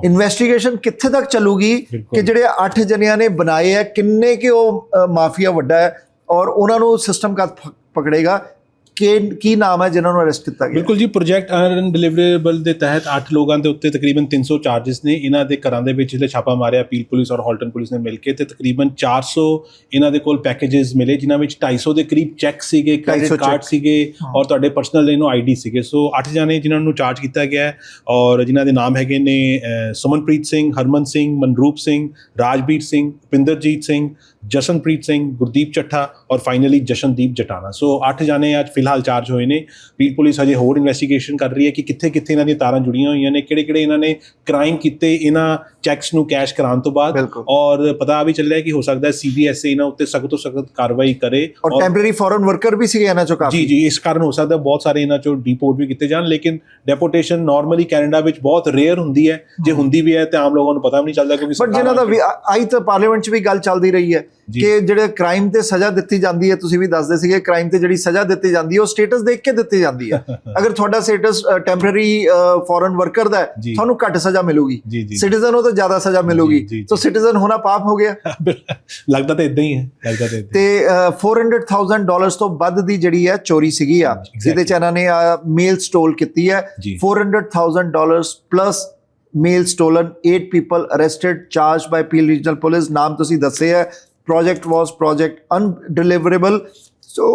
ਇਨਵੈਸਟੀਗੇਸ਼ਨ ਕਿੱਥੇ ਤੱਕ ਚੱਲੂਗੀ ਕਿ ਜਿਹੜੇ 8 ਜਣਿਆਂ ਨੇ ਬਣਾਏ ਆ, ਕਿੰਨੇ ਕਿ ਉਹ ਮਾਫੀਆ ਵੱਡਾ ਹੈ ਔਰ ਉਹਨਾਂ ਨੂੰ ਸਿਸਟਮ ਕਦ ਪਕੜੇਗਾ? ਕੀ ਨਾਮ ਹੈ ਜਿਨ੍ਹਾਂ ਨੂੰ ਅਰੈਸਟ ਕੀਤਾ ਗਿਆ? ਬਿਲਕੁਲ ਜੀ, ਪ੍ਰੋਜੈਕਟ ਅਨਡਿਲੀਵਰੇਬਲ ਦੇ ਤਹਿਤ 8 ਲੋਕਾਂ ਦੇ ਉੱਤੇ ਤਕਰੀਬਨ 300 ਚਾਰजेस ਨੇ। ਇਹਨਾਂ ਦੇ ਘਰਾਂ ਦੇ ਵਿੱਚ ਜਿਹੜੇ ਛਾਪਾ ਮਾਰਿਆ ਪੀਲ ਪੁਲਿਸ ਔਰ ਹਾਲਟਨ ਪੁਲਿਸ ਨੇ ਮਿਲ ਕੇ, ਤੇ ਤਕਰੀਬਨ 400 ਇਹਨਾਂ ਦੇ ਕੋਲ ਪੈਕੇजेस ਮਿਲੇ, ਜਿਨ੍ਹਾਂ ਵਿੱਚ 250 ਦੇ ਕਰੀਬ ਚੈੱਕ ਸੀਗੇ, ਕ੍ਰੈਡਿਟ ਕਾਰਡ ਸੀਗੇ ਔਰ ਤੁਹਾਡੇ ਪਰਸਨਲ ID ਸੀਗੇ। ਸੋ 8 ਜਾਣੇ ਜਿਨ੍ਹਾਂ ਨੂੰ ਚਾਰਜ ਕੀਤਾ ਗਿਆ ਔਰ ਜਿਨ੍ਹਾਂ ਦੇ ਨਾਮ ਹੈਗੇ ਨੇ ਸੁਮਨਪ੍ਰੀਤ ਸਿੰਘ, ਹਰਮਨ ਸਿੰਘ, ਮਨਰੂਪ ਸਿੰਘ, ਰਾਜਬੀਰ ਸਿੰਘ, ਭਿੰਦਰਜੀਤ ਸਿੰਘ, ਜਸ਼ਨਪ੍ਰੀਤ ਸਿੰਘ, ਗੁਰਦੀਪ ਚੱਠਾ ਔਰ ਫਾਈਨਲੀ ਜਸ਼ਨਦੀਪ ਜਟਾਣਾ। ਸੋ 8 ਜਾਣੇ ਅੱਜ ਫਿਲਹਾਲ ਚਾਰਜ ਹੋਏ ਨੇ। ਪੀਲ ਪੁਲਿਸ ਹਜੇ ਹੋਰ ਇਨਵੈਸਟੀਗੇਸ਼ਨ ਕਰ ਰਹੀ ਹੈ ਕਿ ਕਿੱਥੇ ਕਿੱਥੇ ਇਹਨਾਂ ਦੀਆਂ ਤਾਰਾਂ ਜੁੜੀਆਂ ਹੋਈਆਂ ਨੇ, ਕਿਹੜੇ ਕਿਹੜੇ ਇਹਨਾਂ ਨੇ ਕ੍ਰਾਈਮ ਕੀਤੇ ਇਹਨਾਂ ਚੈਕਸ ਨੂੰ ਕੈਸ਼ ਕਰਾਉਣ ਤੋਂ ਬਾਅਦ। ਔਰ ਪਤਾ ਵੀ ਚੱਲਿਆ ਕਿ ਹੋ ਸਕਦਾ CBSA ਇਹਨਾਂ ਉੱਤੇ ਸਖਤ ਤੋਂ ਸਖਤ ਕਾਰਵਾਈ ਕਰੇ। ਔਰ ਟੈਂਪਰੇਰੀ ਫੋਰਨ ਵਰਕਰ ਵੀ ਸੀਗੇ ਇਹਨਾਂ ਚੋਂ ਕਾਫੀ। ਜੀ, ਇਸ ਕਾਰਨ ਹੋ ਸਕਦਾ ਬਹੁਤ ਸਾਰੇ ਇਹਨਾਂ ਚੋਂ ਡੀਪੋਰਟ ਵੀ ਕੀਤੇ ਜਾਣ, ਲੇਕਿਨ ਡੈਪੋਟੇਸ਼ਨ ਨਾਰਮਲੀ ਕੈਨੇਡਾ ਵਿੱਚ ਬਹੁਤ ਰੇਅਰ ਹੁੰਦੀ ਹੈ। ਜੇ ਹੁੰਦੀ ਵੀ ਹੈ ਤੇ ਆਮ ਲੋਕਾਂ ਨੂੰ ਪਤਾ ਵੀ ਨਹੀਂ ਚੱਲਦਾ, ਕਿਉਂਕਿ ਬਟ ਜਿਨ੍ਹਾਂ ਦਾ ਆਈ ਤਾਂ ਪਾਰਲੀਮੈਂਟ 'ਚ ਵੀ ਗੱਲ ਚੱਲਦੀ ਰਹੀ ਹੈ ਕਿ ਜਿਹੜੇ ਕ੍ਰਾਈਮ ਤੇ ਸਜ਼ਾ ਦਿੱਤੀ ਜਾਂਦੀ ਹੈ, ਤੁਸੀਂ ਵੀ ਦੱਸਦੇ ਸੀਗੇ, ਕ੍ਰਾਈਮ ਤੇ ਜਿਹੜੀ ਸਜ਼ਾ ਦਿੱਤੀ ਜਾਂਦੀ ਹੈ ਉਹ ਸਟੇਟਸ ਦੇਖ ਕੇ ਦਿੱਤੀ ਜਾਂਦੀ ਹੈ। ਅਗਰ ਤੁਹਾਡਾ ਸਟੇਟਸ ਟੈਂਪਰੇਰੀ ਫੋਰਨ ਵਰਕਰ ਦਾ ਹੈ, ਤੁਹਾਨੂੰ ਘੱਟ ਸਜ਼ਾ ਮਿਲੂਗੀ, ਸਿਟੀਜ਼ਨ ਹੋ ਤਾਂ ਜ਼ਿਆਦਾ ਸਜ਼ਾ ਮਿਲੂਗੀ। ਸੋ ਸਿਟੀਜ਼ਨ ਹੋਣਾ ਪਾਪ ਹੋ ਗਿਆ। ਲੱਗਦਾ ਤਾਂ ਇਦਾਂ ਹੀ ਹੈ। ਤੇ $400,000 ਤੋਂ ਵੱਧ ਦੀ ਜਿਹੜੀ ਹੈ ਚੋਰੀ ਸੀਗੀ ਆ, ਜਿਹਦੇ 'ਚ ਇਹਨਾਂ ਨੇ ਮੇਲ ਸਟੋਲ ਕੀਤੀ ਹੈ। $400,000 plus male stolen, 8 people arrested, charged by Peel Regional Police। ਨਾਮ ਤੁਸੀਂ ਦੱਸੇ ਹੈ, project was project undeliverable। ਸੋ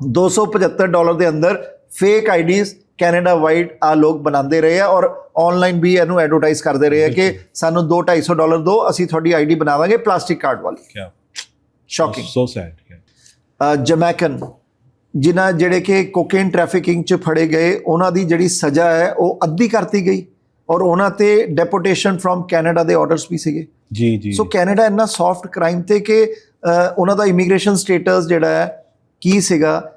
$275 ਦੇ ਅੰਦਰ ਫੇਕ IDs ਕੈਨੇਡਾ ਵਾਈਡ ਆ ਲੋਕ ਬਣਾਉਂਦੇ ਰਹੇ ਆ ਔਰ ਆਨਲਾਈਨ ਵੀ ਇਹਨੂੰ ਐਡਵਰਟਾਈਜ਼ ਕਰਦੇ ਰਹੇ ਆ ਕਿ ਸਾਨੂੰ $200-250 ਦਿਓ, ਅਸੀਂ ਤੁਹਾਡੀ ID ਬਣਾਵਾਂਗੇ ਪਲਾਸਟਿਕ ਕਾਰਡ ਵਾਲੀ। Shocking, so sad. ਜਮੈਕਨ ਜਿਨ੍ਹਾਂ ਜਿਹੜੇ ਕਿ ਕੋਕੇਨ ਟ੍ਰੈਫਿਕਿੰਗ 'ਚ ਫੜੇ ਗਏ, ਉਹਨਾਂ ਦੀ ਜਿਹੜੀ ਸਜ਼ਾ ਹੈ ਉਹ ਅੱਧੀ ਕਰਤੀ ਗਈ ਔਰ ਉਹਨਾਂ ਤੇ ਡੈਪੋਟੇਸ਼ਨ ਫਰੋਮ ਕੈਨੇਡਾ ਦੇ ਆਰਡਰਸ ਵੀ ਸੀਗੇ। ਜੀ। ਸੋ ਕੈਨੇਡਾ ਇੰਨਾ ਸੌਫਟ ਕ੍ਰਾਈਮ ਤੇ ਕਿ ਉਹਨਾਂ ਦਾ ਇਮੀਗ੍ਰੇਸ਼ਨ ਸਟੇਟਸ ਜਿਹੜਾ ਹੈ ਕੀ ਸੀਗਾ,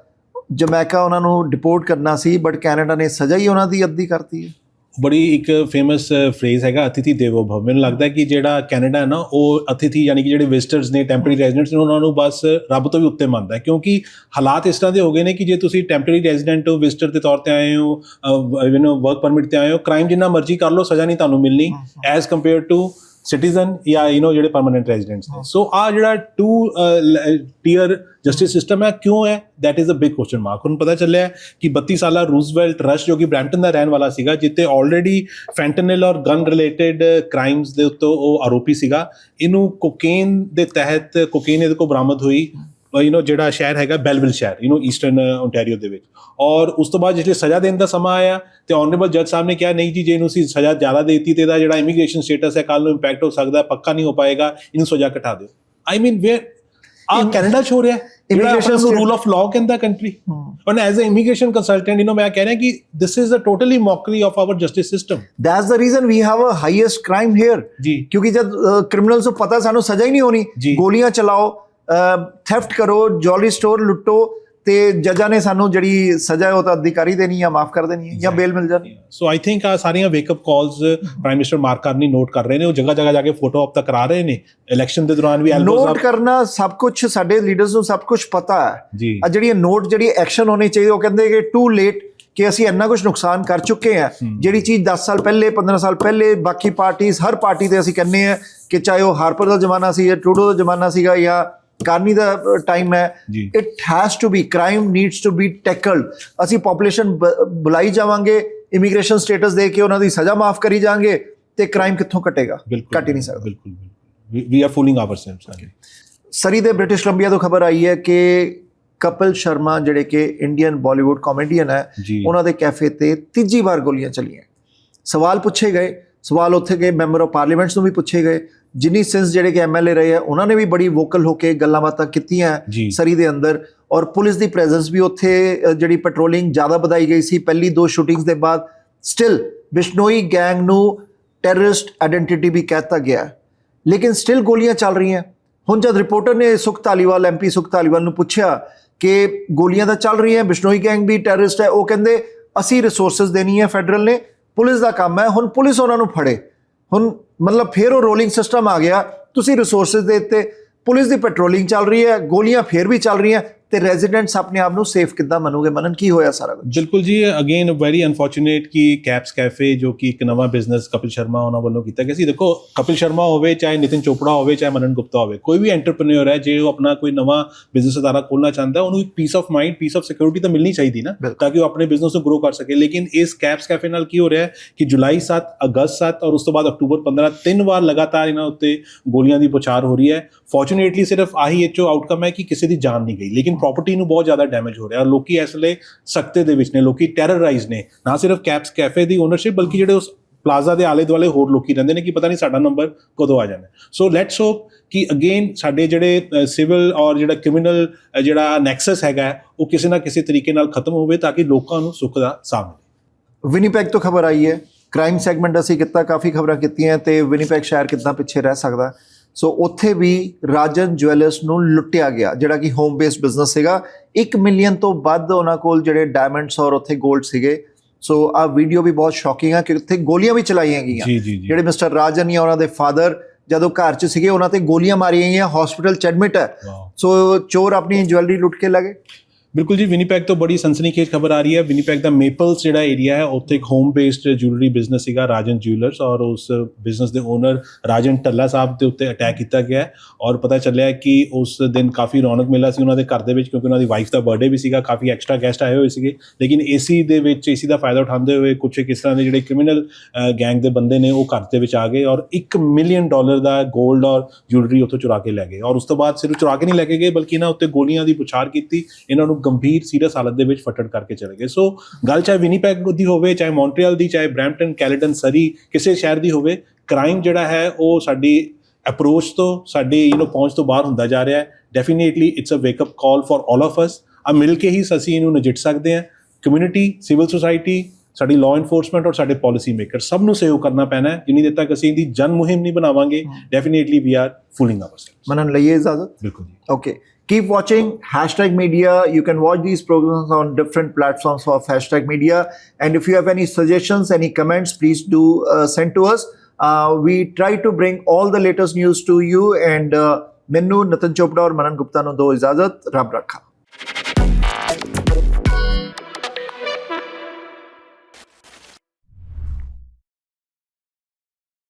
ਜਮੈਕਾ ਉਹਨਾਂ ਨੂੰ ਡਿਪੋਰਟ ਕਰਨਾ ਸੀ, ਬਟ ਕੈਨੇਡਾ ਨੇ ਸਜ਼ਾ ਹੀ ਉਹਨਾਂ ਦੀ ਅੱਧੀ ਕਰਤੀ ਹੈ। ਬੜੀ ਇੱਕ ਫੇਮਸ ਫਰੇਜ਼ ਹੈਗਾ ਅਤਿਥੀ ਦੇਵੋ ਭਵ। ਮੈਨੂੰ ਲੱਗਦਾ ਕਿ ਜਿਹੜਾ ਕੈਨੇਡਾ ਹੈ ਨਾ, ਉਹ ਅਤਿਥੀ ਯਾਨੀ ਕਿ ਜਿਹੜੇ ਵਿਜ਼ਟਰਸ ਨੇ, ਟੈਂਪਰੇਰੀ ਰੈਜ਼ੀਡੈਂਟਸ ਨੇ, ਉਹਨਾਂ ਨੂੰ ਬਸ ਰੱਬ ਤੋਂ ਵੀ ਉੱਤੇ ਮੰਨਦਾ ਹੈ, ਕਿਉਂਕਿ ਹਾਲਾਤ ਇਸ ਤਰ੍ਹਾਂ ਦੇ ਹੋ ਗਏ ਨੇ ਕਿ ਜੇ ਤੁਸੀਂ ਟੈਂਪਰੇਰੀ ਰੈਜ਼ੀਡੈਂਟ ਹੋ, ਵਿਜ਼ਟਰ ਦੇ ਤੌਰ ਤੇ ਆਏ ਹੋ, ਵਰਕ ਪਰਮਿਟ ਤੇ ਆਏ ਹੋ, ਕ੍ਰਾਈਮ ਜਿੰਨਾ ਮਰਜ਼ੀ ਕਰ ਲਓ, ਸਜ਼ਾ ਨਹੀਂ ਤੁਹਾਨੂੰ ਮਿਲਣੀ ਐਜ਼ ਕੰਪੇਅਰ ਟੂ ਸਿਟੀਜ਼ਨ ਜਾਂ ਜਿਹੜੇ ਪਰਮਨੈਂਟ ਰੈਜ਼ੀਡੈਂਟਸ ਨੇ। ਸੋ ਆ ਜਿਹੜਾ 2 ਟੀਅਰ ਜਸਟਿਸ ਸਿਸਟਮ ਹੈ ਕਿਉਂ ਹੈ, that is a big question mark. ਹੁਣ ਪਤਾ ਚੱਲਿਆ ਕਿ 32 ਸਾਲਾ ਰੂਜ਼ਵੈਲਟ ਰਸ਼ ਜੋ ਕਿ ਬਰੈਂਪਟਨ ਦਾ ਰਹਿਣ ਵਾਲਾ ਸੀਗਾ, ਜਿੱਤੇ ਆਲਰੇਡੀ ਫੈਂਟਨਲ ਔਰ ਗਨ ਰਿਲੇਟਡ ਕ੍ਰਾਈਮਸ ਦੇ ਉੱਤੇ ਉਹ ਆਰੋਪੀ ਸੀਗਾ, ਇਹਨੂੰ ਕੋਕੇਨ ਦੇ ਤਹਿਤ ਕੋਕੇਨ ਇਹਦੇ ਕੋਲ ਬਰਾਮਦ ਹੋਈ ਜਿਹੜਾ ਸ਼ਹਿਰ ਹੈਗਾ ਬੈਲਵਿਲ ਸ਼ਹਿਰ ਈਸਟਰਨ ਓਨਟਾਰੀਓ ਦੇ ਵਿੱਚ। ਔਰ ਉਸ ਤੋਂ ਬਾਅਦ ਜਿਹੜੇ ਸਜ਼ਾ ਦੇਣ ਦਾ ਸਮਾਂ ਆਇਆ ਤੇ ਆਨਰੇਬਲ ਜੱਜ ਸਾਹਿਬ ਨੇ ਕਿਹਾ ਨਹੀਂ ਜੀ, ਜੇ ਇਹਨੂੰ ਅਸੀਂ ਸਜ਼ਾ ਜ਼ਿਆਦਾ ਦੇ ਦਿੱਤੀ ਤੇ ਇਹਦਾ ਜਿਹੜਾ ਇਮੀਗ੍ਰੇਸ਼ਨ ਸਟੇਟਸ ਹੈ ਕੱਲ ਨੂੰ ਇੰਪੈਕਟ ਹੋ ਸਕਦਾ, ਪੱਕਾ ਨਹੀਂ ਹੋ ਪਾਏਗਾ, ਇਹਨੂੰ ਸਜ਼ਾ ਘਟਾ ਦਿਓ। ਆਈ ਮੀਨ ਵੇਅਰ ਆ ਕੈਨੇਡਾ 'ਚ ਹੋ ਰਿਹਾ ਇਮੀਗ੍ਰੇਸ਼ਨ ਨੂੰ ਰੂਲ ਆਫ ਲਾਅ ਕਹਿੰਦਾ ਕੰਟਰੀ। ਔਰ ਐਜ਼ ਅ ਇਮੀਗ੍ਰੇਸ਼ਨ ਕੰਸਲਟੈਂਟ ਮੈਂ ਕਹਿ ਰਿਹਾ ਕਿ this is a totally mockery of our justice system. That's the reason we have a highest crime here ji, ਕਿਉਂਕਿ ਜਦ ਕ੍ਰਿਮੀਨਲਸ ਨੂੰ ਪਤਾ ਸਾਨੂੰ ਸਜ਼ਾ ਹੀ ਨਹੀਂ ਹੋਣੀ, ਗੋਲੀਆਂ ਚਲਾਓ, ਥੈਫਟ ਕਰੋ, ਜੁਐਲਰੀ ਸਟੋਰ ਲੁੱਟੋ, ਤੇ ਜੱਜਾਂ ਨੇ ਸਾਨੂੰ ਜਿਹੜੀ ਸਜ਼ਾ ਹੈ ਉਹ ਤਾਂ ਅਧਿਕਾਰੀ ਦੇਣੀ ਜਾਂ ਮਾਫ ਕਰ ਦੇਣੀ ਹੈ ਜਾਂ ਬੇਲ ਮਿਲ ਜਾਣੀ। ਸੋ ਆਈ ਥਿੰਕ ਆ ਸਾਰੀਆਂ wake up calls prime minister Mark Carney note ਕਰ ਰਹੇ ਨੇ, ਉਹ ਜਗ੍ਹਾ ਜਗ੍ਹਾ ਜਾ ਕੇ ਫੋਟੋ ਆਪ ਤੱਕ ਕਰਾ ਰਹੇ ਨੇ। ਇਲੈਕਸ਼ਨ ਦੇ ਦੌਰਾਨ ਵੀ ਨੋਟ ਕਰਨਾ ਸਭ ਕੁਝ ਸਾਡੇ ਲੀਡਰਸ ਨੂੰ ਸਭ ਕੁਝ ਪਤਾ ਹੈ। ਆ ਜਿਹੜੀ ਐਕਸ਼ਨ ਹੋਣੀ ਚਾਹੀਦੀ, ਉਹ ਕਹਿੰਦੇ ਕਿ ਟੂ ਲੇਟ, ਕਿ ਅਸੀਂ ਇੰਨਾ ਕੁਝ ਨੁਕਸਾਨ ਕਰ ਚੁੱਕੇ ਹਾਂ। ਜਿਹੜੀ ਚੀਜ਼ 10 ਸਾਲ ਪਹਿਲੇ 15 ਸਾਲ ਪਹਿਲੇ ਬਾਕੀ ਪਾਰਟੀਆਂ ਹਰ ਪਾਰਟੀ ਤੇ ਅਸੀਂ ਕਹਿੰਦੇ ਹਾਂ ਕਿ ਚਾਹੇ ਉਹ ਹਾਰਪਰ ਦਾ ਜ਼ਮਾਨਾ ਸੀ ਜਾਂ ਟਰੂਡੋ ਦਾ ਜ਼ਮਾਨਾ ਸੀਗਾ ਜਾਂ ਕਾਰਨੀ ਦਾ ਟਾਈਮ ਹੈ, it has to be, crime needs to be tackled. ਅਸੀਂ ਪੋਪੂਲੇਸ਼ਨ ਬੁਲਾਈ ਜਾਵਾਂਗੇ, ਇਮੀਗ੍ਰੇਸ਼ਨ ਸਟੇਟਸ ਦੇ ਕੇ ਉਹਨਾਂ ਦੀ ਸਜ਼ਾ ਮਾਫ ਕਰੀ ਜਾਵਾਂਗੇ ਤੇ ਕ੍ਰਾਈਮ ਕਿੱਥੋਂ ਘਟੇਗਾ? ਘਟ ਹੀ ਨਹੀਂ ਸਕਦਾ। ਬਿਲਕੁਲ ਵੀ ਆਰ ਫੂਲਿੰਗ ਆਵਰਸੈਲਵਸ। ਸਰੀ ਦੇ ਬ੍ਰਿਟਿਸ਼ ਕੋਲੰਬੀਆ ਤੋਂ ਖਬਰ ਆਈ ਹੈ ਕਿ ਕਪਿਲ ਸ਼ਰਮਾ ਜਿਹੜੇ ਕਿ ਇੰਡੀਅਨ ਬਾਲੀਵੁੱਡ ਕਾਮੇਡੀਅਨ ਹੈ, ਉਹਨਾਂ ਦੇ ਕੈਫੇ ਤੇ ਤੀਜੀ ਵਾਰ ਗੋਲੀਆਂ ਚੱਲੀਆਂ। ਸਵਾਲ ਪੁੱਛੇ ਗਏ, ਸਵਾਲ ਉੱਥੇ ਗਏ ਮੈਂਬਰ ਆਫ ਪਾਰਲੀਮੈਂਟਸ ਨੂੰ ਵੀ ਪੁੱਛੇ ਗਏ, ਜਿਨੀ ਸਿੰਸ ਜਿਹੜੇ ਕਿ ਐਮਐਲਏ ਰਹੇ ਆ ਉਹਨਾਂ ਨੇ ਵੀ ਬੜੀ ਵੋਕਲ ਹੋ ਕੇ ਗੱਲਾਂ ਬਾਤਾਂ ਕੀਤੀਆਂ ਸਰੀ ਦੇ ਅੰਦਰ। ਔਰ ਪੁਲਿਸ ਦੀ ਪ੍ਰੈਜ਼ੈਂਸ ਵੀ ਉੱਥੇ ਜਿਹੜੀ ਪੈਟਰੋਲਿੰਗ ਜ਼ਿਆਦਾ ਵਧਾਈ ਗਈ ਸੀ ਪਹਿਲੀ 2 ਸ਼ੂਟਿੰਗਸ ਦੇ ਬਾਅਦ। ਸਟਿਲ ਬਿਸ਼ਨੋਈ ਗੈਂਗ ਨੂੰ ਟੈਰਰਿਸਟ ਆਇਡੈਂਟੀਟੀ ਵੀ ਕਹਿਤਾ ਗਿਆ, ਲੇਕਿਨ ਸਟਿਲ ਗੋਲੀਆਂ ਚੱਲ ਰਹੀਆਂ। ਹੁਣ ਜਦ ਰਿਪੋਰਟਰ ਨੇ ਸੁਖ ਧਾਲੀਵਾਲ, ਐਮਪੀ ਸੁਖ ਧਾਲੀਵਾਲ ਨੂੰ ਪੁੱਛਿਆ ਕਿ ਗੋਲੀਆਂ ਤਾਂ ਚੱਲ ਰਹੀਆਂ, ਬਿਸ਼ਨੋਈ ਗੈਂਗ ਵੀ ਟੈਰਰਿਸਟ ਹੈ, ਉਹ ਕਹਿੰਦੇ ਅਸੀਂ ਰਿਸੋਰਸਿਸ ਦੇਣੀ ਹੈ, ਫੈਡਰਲ ਨੇ, ਪੁਲਿਸ ਦਾ ਕੰਮ ਹੈ, ਹੁਣ ਪੁਲਿਸ ਉਹਨਾਂ ਨੂੰ ਫੜੇ। ਹੁਣ ਮਤਲਬ ਫਿਰ ਉਹ ਰੋਲਿੰਗ ਸਿਸਟਮ ਆ ਗਿਆ, ਤੁਸੀਂ ਰਿਸੋਰਸਿਸ ਦੇ ਦਿੱਤੇ, ਪੁਲਿਸ ਦੀ ਪੈਟਰੋਲਿੰਗ ਚੱਲ ਰਹੀ ਹੈ, ਗੋਲੀਆਂ ਫਿਰ ਵੀ ਚੱਲ ਰਹੀਆਂ, ਤੇ ਰੈਜ਼ੀਡੈਂਟਸ ਆਪਣੇ ਆਪ ਨੂੰ ਸੇਫ ਕਿੱਦਾਂ ਮੰਨੂਗੇ? ਮਨਨ ਕੀ ਹੋਇਆ ਸਾਰਾ ਕੁਝ? ਬਿਲਕੁਲ ਜੀ, ਅਗੇਨ ਵੈਰੀ ਅਨਫੋਰਚੂਨੇਟ ਕਿ ਕੈਪਸ ਕੈਫੇ ਜੋ ਕਿ ਇੱਕ ਨਵਾਂ ਬਿਜ਼ਨਸ ਕਪਿਲ ਸ਼ਰਮਾ ਉਹਨਾਂ ਵੱਲੋਂ ਕੀਤਾ ਗਿਆ ਸੀ। ਦੇਖੋ, ਕਪਿਲ ਸ਼ਰਮਾ ਹੋਵੇ, ਚਾਹੇ ਨਿਤਿਨ ਚੋਪੜਾ ਹੋਵੇ, ਚਾਹੇ ਮਨਨ ਗੁਪਤਾ ਹੋਵੇ, ਕੋਈ ਵੀ ਐਂਟਰਪ੍ਰੀਨਿਓਰ ਹੈ, ਜੇ ਉਹ ਆਪਣਾ ਕੋਈ ਨਵਾਂ ਬਿਜ਼ਨਸ ਅਦਾਰਾ ਖੋਲ੍ਹਣਾ ਚਾਹੁੰਦਾ, ਉਹਨੂੰ ਇੱਕ piece of mind, piece of security ਤਾਂ ਮਿਲਣੀ ਚਾਹੀਦੀ ਨਾ, ਤਾਂ ਕਿ ਉਹ ਆਪਣੇ ਬਿਜ਼ਨਸ ਨੂੰ ਗਰੋ ਕਰ ਸਕੇ। ਲੇਕਿਨ ਇਸ ਕੈਪਸ ਕੈਫੇ ਨਾਲ ਕੀ ਹੋ ਰਿਹਾ ਹੈ ਕਿ ਜੁਲਾਈ 7, ਅਗਸਤ 7 ਔਰ ਉਸ ਤੋਂ ਬਾਅਦ ਅਕਤੂਬਰ 15 3 ਵਾਰ ਲਗਾਤਾਰ ਇਹਨਾਂ ਉੱਤੇ ਗੋਲੀਆਂ ਦੀ ਪੁਚਾਰ ਹੋ ਰਹੀ ਹੈ। ਫੋਰਚੂਨੇਟਲੀ ਸਿਰਫ ਆਹੀ ਇਹ 'ਚੋਂ ਆਊਟਕਮ ਹੈ ਕਿ ਕਿਸੇ ਦੀ ਜਾਨ ਨਹੀਂ ਗਈ, ਲੇਕਿਨ ਪ੍ਰੋਪਰਟੀ ਨੂੰ ਬਹੁਤ ਜ਼ਿਆਦਾ ਡੈਮੇਜ ਹੋ ਰਿਹਾ। ਲੋਕੀ ਇਸ ਵੇਲੇ ਸਖਤੇ ਦੇ ਵਿੱਚ ਨੇ, ਲੋਕੀ ਟੈਰਰਾਈਜ਼ ਨੇ, ਨਾ ਸਿਰਫ ਕੈਪਸ ਕੈਫੇ ਦੀ ਓਨਰਸ਼ਿਪ ਬਲਕਿ ਜਿਹੜੇ ਉਸ ਪਲਾਜ਼ਾ ਦੇ ਆਲੇ ਦੁਆਲੇ ਹੋਰ ਲੋਕੀ ਰਹਿੰਦੇ ਨੇ ਕਿ ਪਤਾ ਨਹੀਂ ਸਾਡਾ ਨੰਬਰ ਕਦੋਂ ਆ ਜਾਣਾ। ਸੋ ਲੈਟਸ ਹੋਪ ਕਿ ਅਗੇਨ ਸਾਡੇ ਜਿਹੜੇ ਸਿਵਲ ਔਰ ਜਿਹੜਾ ਕ੍ਰਿਮੀਨਲ ਜਿਹੜਾ ਨੈਕਸਸ ਹੈਗਾ ਉਹ ਕਿਸੇ ਨਾ ਕਿਸੇ ਤਰੀਕੇ ਨਾਲ ਖਤਮ ਹੋਵੇ ਤਾਂ ਕਿ ਲੋਕਾਂ ਨੂੰ ਸੁੱਖ ਦਾ ਸਾਹ ਮਿਲੇ। ਵਿਨੀਪੈਗ ਤੋਂ ਖਬਰ ਆਈ ਹੈ, ਕ੍ਰਾਈਮ ਸੈਗਮੈਂਟ ਅਸੀਂ ਕੀਤਾ, ਕਾਫੀ ਖਬਰਾਂ ਕੀਤੀਆਂ ਤੇ ਵਿਨੀਪੈਗ ਸ਼ਹਿਰ ਕਿੱਦਾਂ ਪਿੱਛੇ ਰਹਿ ਸਕਦਾ। ਸੋ ਉੱਥੇ ਵੀ ਰਾਜਨ ਜੁਐਲਰਸ ਨੂੰ ਲੁੱਟਿਆ ਗਿਆ, ਜਿਹੜਾ ਕਿ ਹੋਮ ਬੇਸਡ ਬਿਜ਼ਨਸ ਸੀਗਾ। 1 ਮਿਲੀਅਨ ਤੋਂ ਵੱਧ ਉਹਨਾਂ ਕੋਲ ਜਿਹੜੇ ਡਾਇਮੰਡਸ ਔਰ ਉੱਥੇ ਗੋਲਡ ਸੀਗੇ। ਸੋ ਆਹ ਵੀਡੀਓ ਵੀ ਬਹੁਤ ਸ਼ੌਕਿੰਗ ਆ ਕਿ ਉੱਥੇ ਗੋਲੀਆਂ ਵੀ ਚਲਾਈਆਂ ਗਈਆਂ। ਜਿਹੜੇ ਮਿਸਟਰ ਰਾਜਨ ਜਾਂ ਉਹਨਾਂ ਦੇ ਫਾਦਰ ਜਦੋਂ ਘਰ 'ਚ ਸੀਗੇ, ਉਹਨਾਂ ਤੇ ਗੋਲੀਆਂ ਮਾਰੀਆਂ ਗਈਆਂ, ਹਸਪੀਟਲ 'ਚ ਐਡਮਿਟ ਹੈ। ਸੋ ਚੋਰ ਆਪਣੀ ਜੁਐਲਰੀ ਲੁੱਟ ਕੇ ਲੈ ਗਏ। ਬਿਲਕੁਲ ਜੀ, ਵਿਨੀਪੈਗ ਤੋਂ ਬੜੀ ਸਨਸਨੀਖੇਜ਼ ਖਬਰ ਆ ਰਹੀ ਹੈ। ਵਿਨੀਪੈਗ ਦਾ ਮੇਪਲਸ ਜਿਹੜਾ ਏਰੀਆ ਹੈ ਉੱਥੇ ਇੱਕ ਹੋਮ ਬੇਸਡ ਜੁਐਲਰੀ ਬਿਜ਼ਨਸ ਸੀਗਾ ਰਾਜਨ ਜੁਐਲਰਸ, ਔਰ ਉਸ ਬਿਜ਼ਨਸ ਦੇ ਓਨਰ ਰਾਜਨ ਟੱਲਾ ਸਾਹਿਬ ਦੇ ਉੱਤੇ ਅਟੈਕ ਕੀਤਾ ਗਿਆ ਔਰ ਪਤਾ ਚੱਲਿਆ ਕਿ ਉਸ ਦਿਨ ਕਾਫੀ ਰੌਣਕ ਮੇਲਾ ਸੀ ਉਹਨਾਂ ਦੇ ਘਰ ਦੇ ਵਿੱਚ, ਕਿਉਂਕਿ ਉਹਨਾਂ ਦੀ ਵਾਈਫ ਦਾ ਬਰਥਡੇ ਵੀ ਸੀਗਾ, ਕਾਫੀ ਐਕਸਟਰਾ ਗੈਸਟ ਆਏ ਹੋਏ ਸੀਗੇ। ਲੇਕਿਨ ਏਸੀ ਦੇ ਵਿੱਚ ਏਸੀ ਦਾ ਫਾਇਦਾ ਉਠਾਉਂਦੇ ਹੋਏ ਕੁਛ ਕਿਸ ਤਰ੍ਹਾਂ ਦੇ ਜਿਹੜੇ ਕ੍ਰਿਮੀਨਲ ਗੈਂਗ ਦੇ ਬੰਦੇ ਨੇ ਉਹ ਘਰ ਦੇ ਵਿੱਚ ਆ ਗਏ ਔਰ $1 ਮਿਲੀਅਨ ਦਾ ਗੋਲਡ ਔਰ ਜੁਐਲਰੀ ਉੱਥੋਂ ਚੁਰਾ ਕੇ ਲੈ ਗਏ। ਔਰ ਉਸ ਤੋਂ ਬਾਅਦ ਸਿਰਫ ਚੁਰਾ ਕੇ ਨਹੀਂ ਲੈ ਕੇ ਗਏ ਬਲਕਿ ਇਹਨਾਂ ਉੱਤੇ ਗੋਲੀਆਂ ਦੀ ਪੁਛਾਰ ਕੀਤੀ, ਇਹਨਾਂ ਨੂੰ ਗੰਭੀਰ ਸੀਰੀਅਸ ਹਾਲਤ ਦੇ ਵਿੱਚ ਫੱਟੜ ਕਰਕੇ ਚਲੇ ਗਏ। ਸੋ ਗੱਲ ਚਾਹੇ ਵਿਨੀਪੈਗ ਦੀ ਹੋਵੇ, ਚਾਹੇ ਮੌਂਟਰੀਅਲ ਦੀ, ਚਾਹੇ ਬਰੈਂਪਟਨ, ਕੈਲੇਡਨ, ਸਰੀ, ਕਿਸੇ ਸ਼ਹਿਰ ਦੀ ਹੋਵੇ, ਕ੍ਰਾਈਮ ਜਿਹੜਾ ਹੈ ਉਹ ਸਾਡੀ ਅਪਰੋਚ ਤੋਂ, ਸਾਡੀ ਪਹੁੰਚ ਤੋਂ ਬਾਹਰ ਹੁੰਦਾ ਜਾ ਰਿਹਾ ਹੈ। Definitely it's a wake up call for all of us. ਆ ਮਿਲ ਕੇ ਹੀ ਅਸੀਂ ਇਹਨੂੰ ਨਜਿੱਠ ਸਕਦੇ ਹਾਂ। ਕਮਿਊਨਿਟੀ, ਸਿਵਲ ਸੁਸਾਇਟੀ, ਸਾਡੀ ਲਾਅ ਇਨਫੋਰਸਮੈਂਟ ਔਰ ਸਾਡੇ ਪਾਲਿਸੀ ਮੇਕਰ ਸਭ ਨੂੰ ਸਹਿਯੋਗ ਕਰਨਾ ਪੈਣਾ ਹੈ। ਜਿੰਨੀ ਦੇਰ ਤੱਕ ਅਸੀਂ ਇਹਦੀ ਜਨ ਮੁਹਿੰਮ ਨਹੀਂ ਬਣਾਵਾਂਗੇ, definitely we are fooling ourselves. Manan ਲਈਏ ਇਜਾਜ਼ਤ? ਬਿਲਕੁਲ ਜੀ। Okay, keep watching #media. You can watch these programs on different platforms of #media. And if you have any suggestions, any comments, please do send to us. We try to bring all the latest news to you. And ਮੈਨੂੰ ਨਿਤਿਨ ਚੋਪੜਾ और मनन गुप्ता ਨੂੰ दो इजाजत। रब रखा।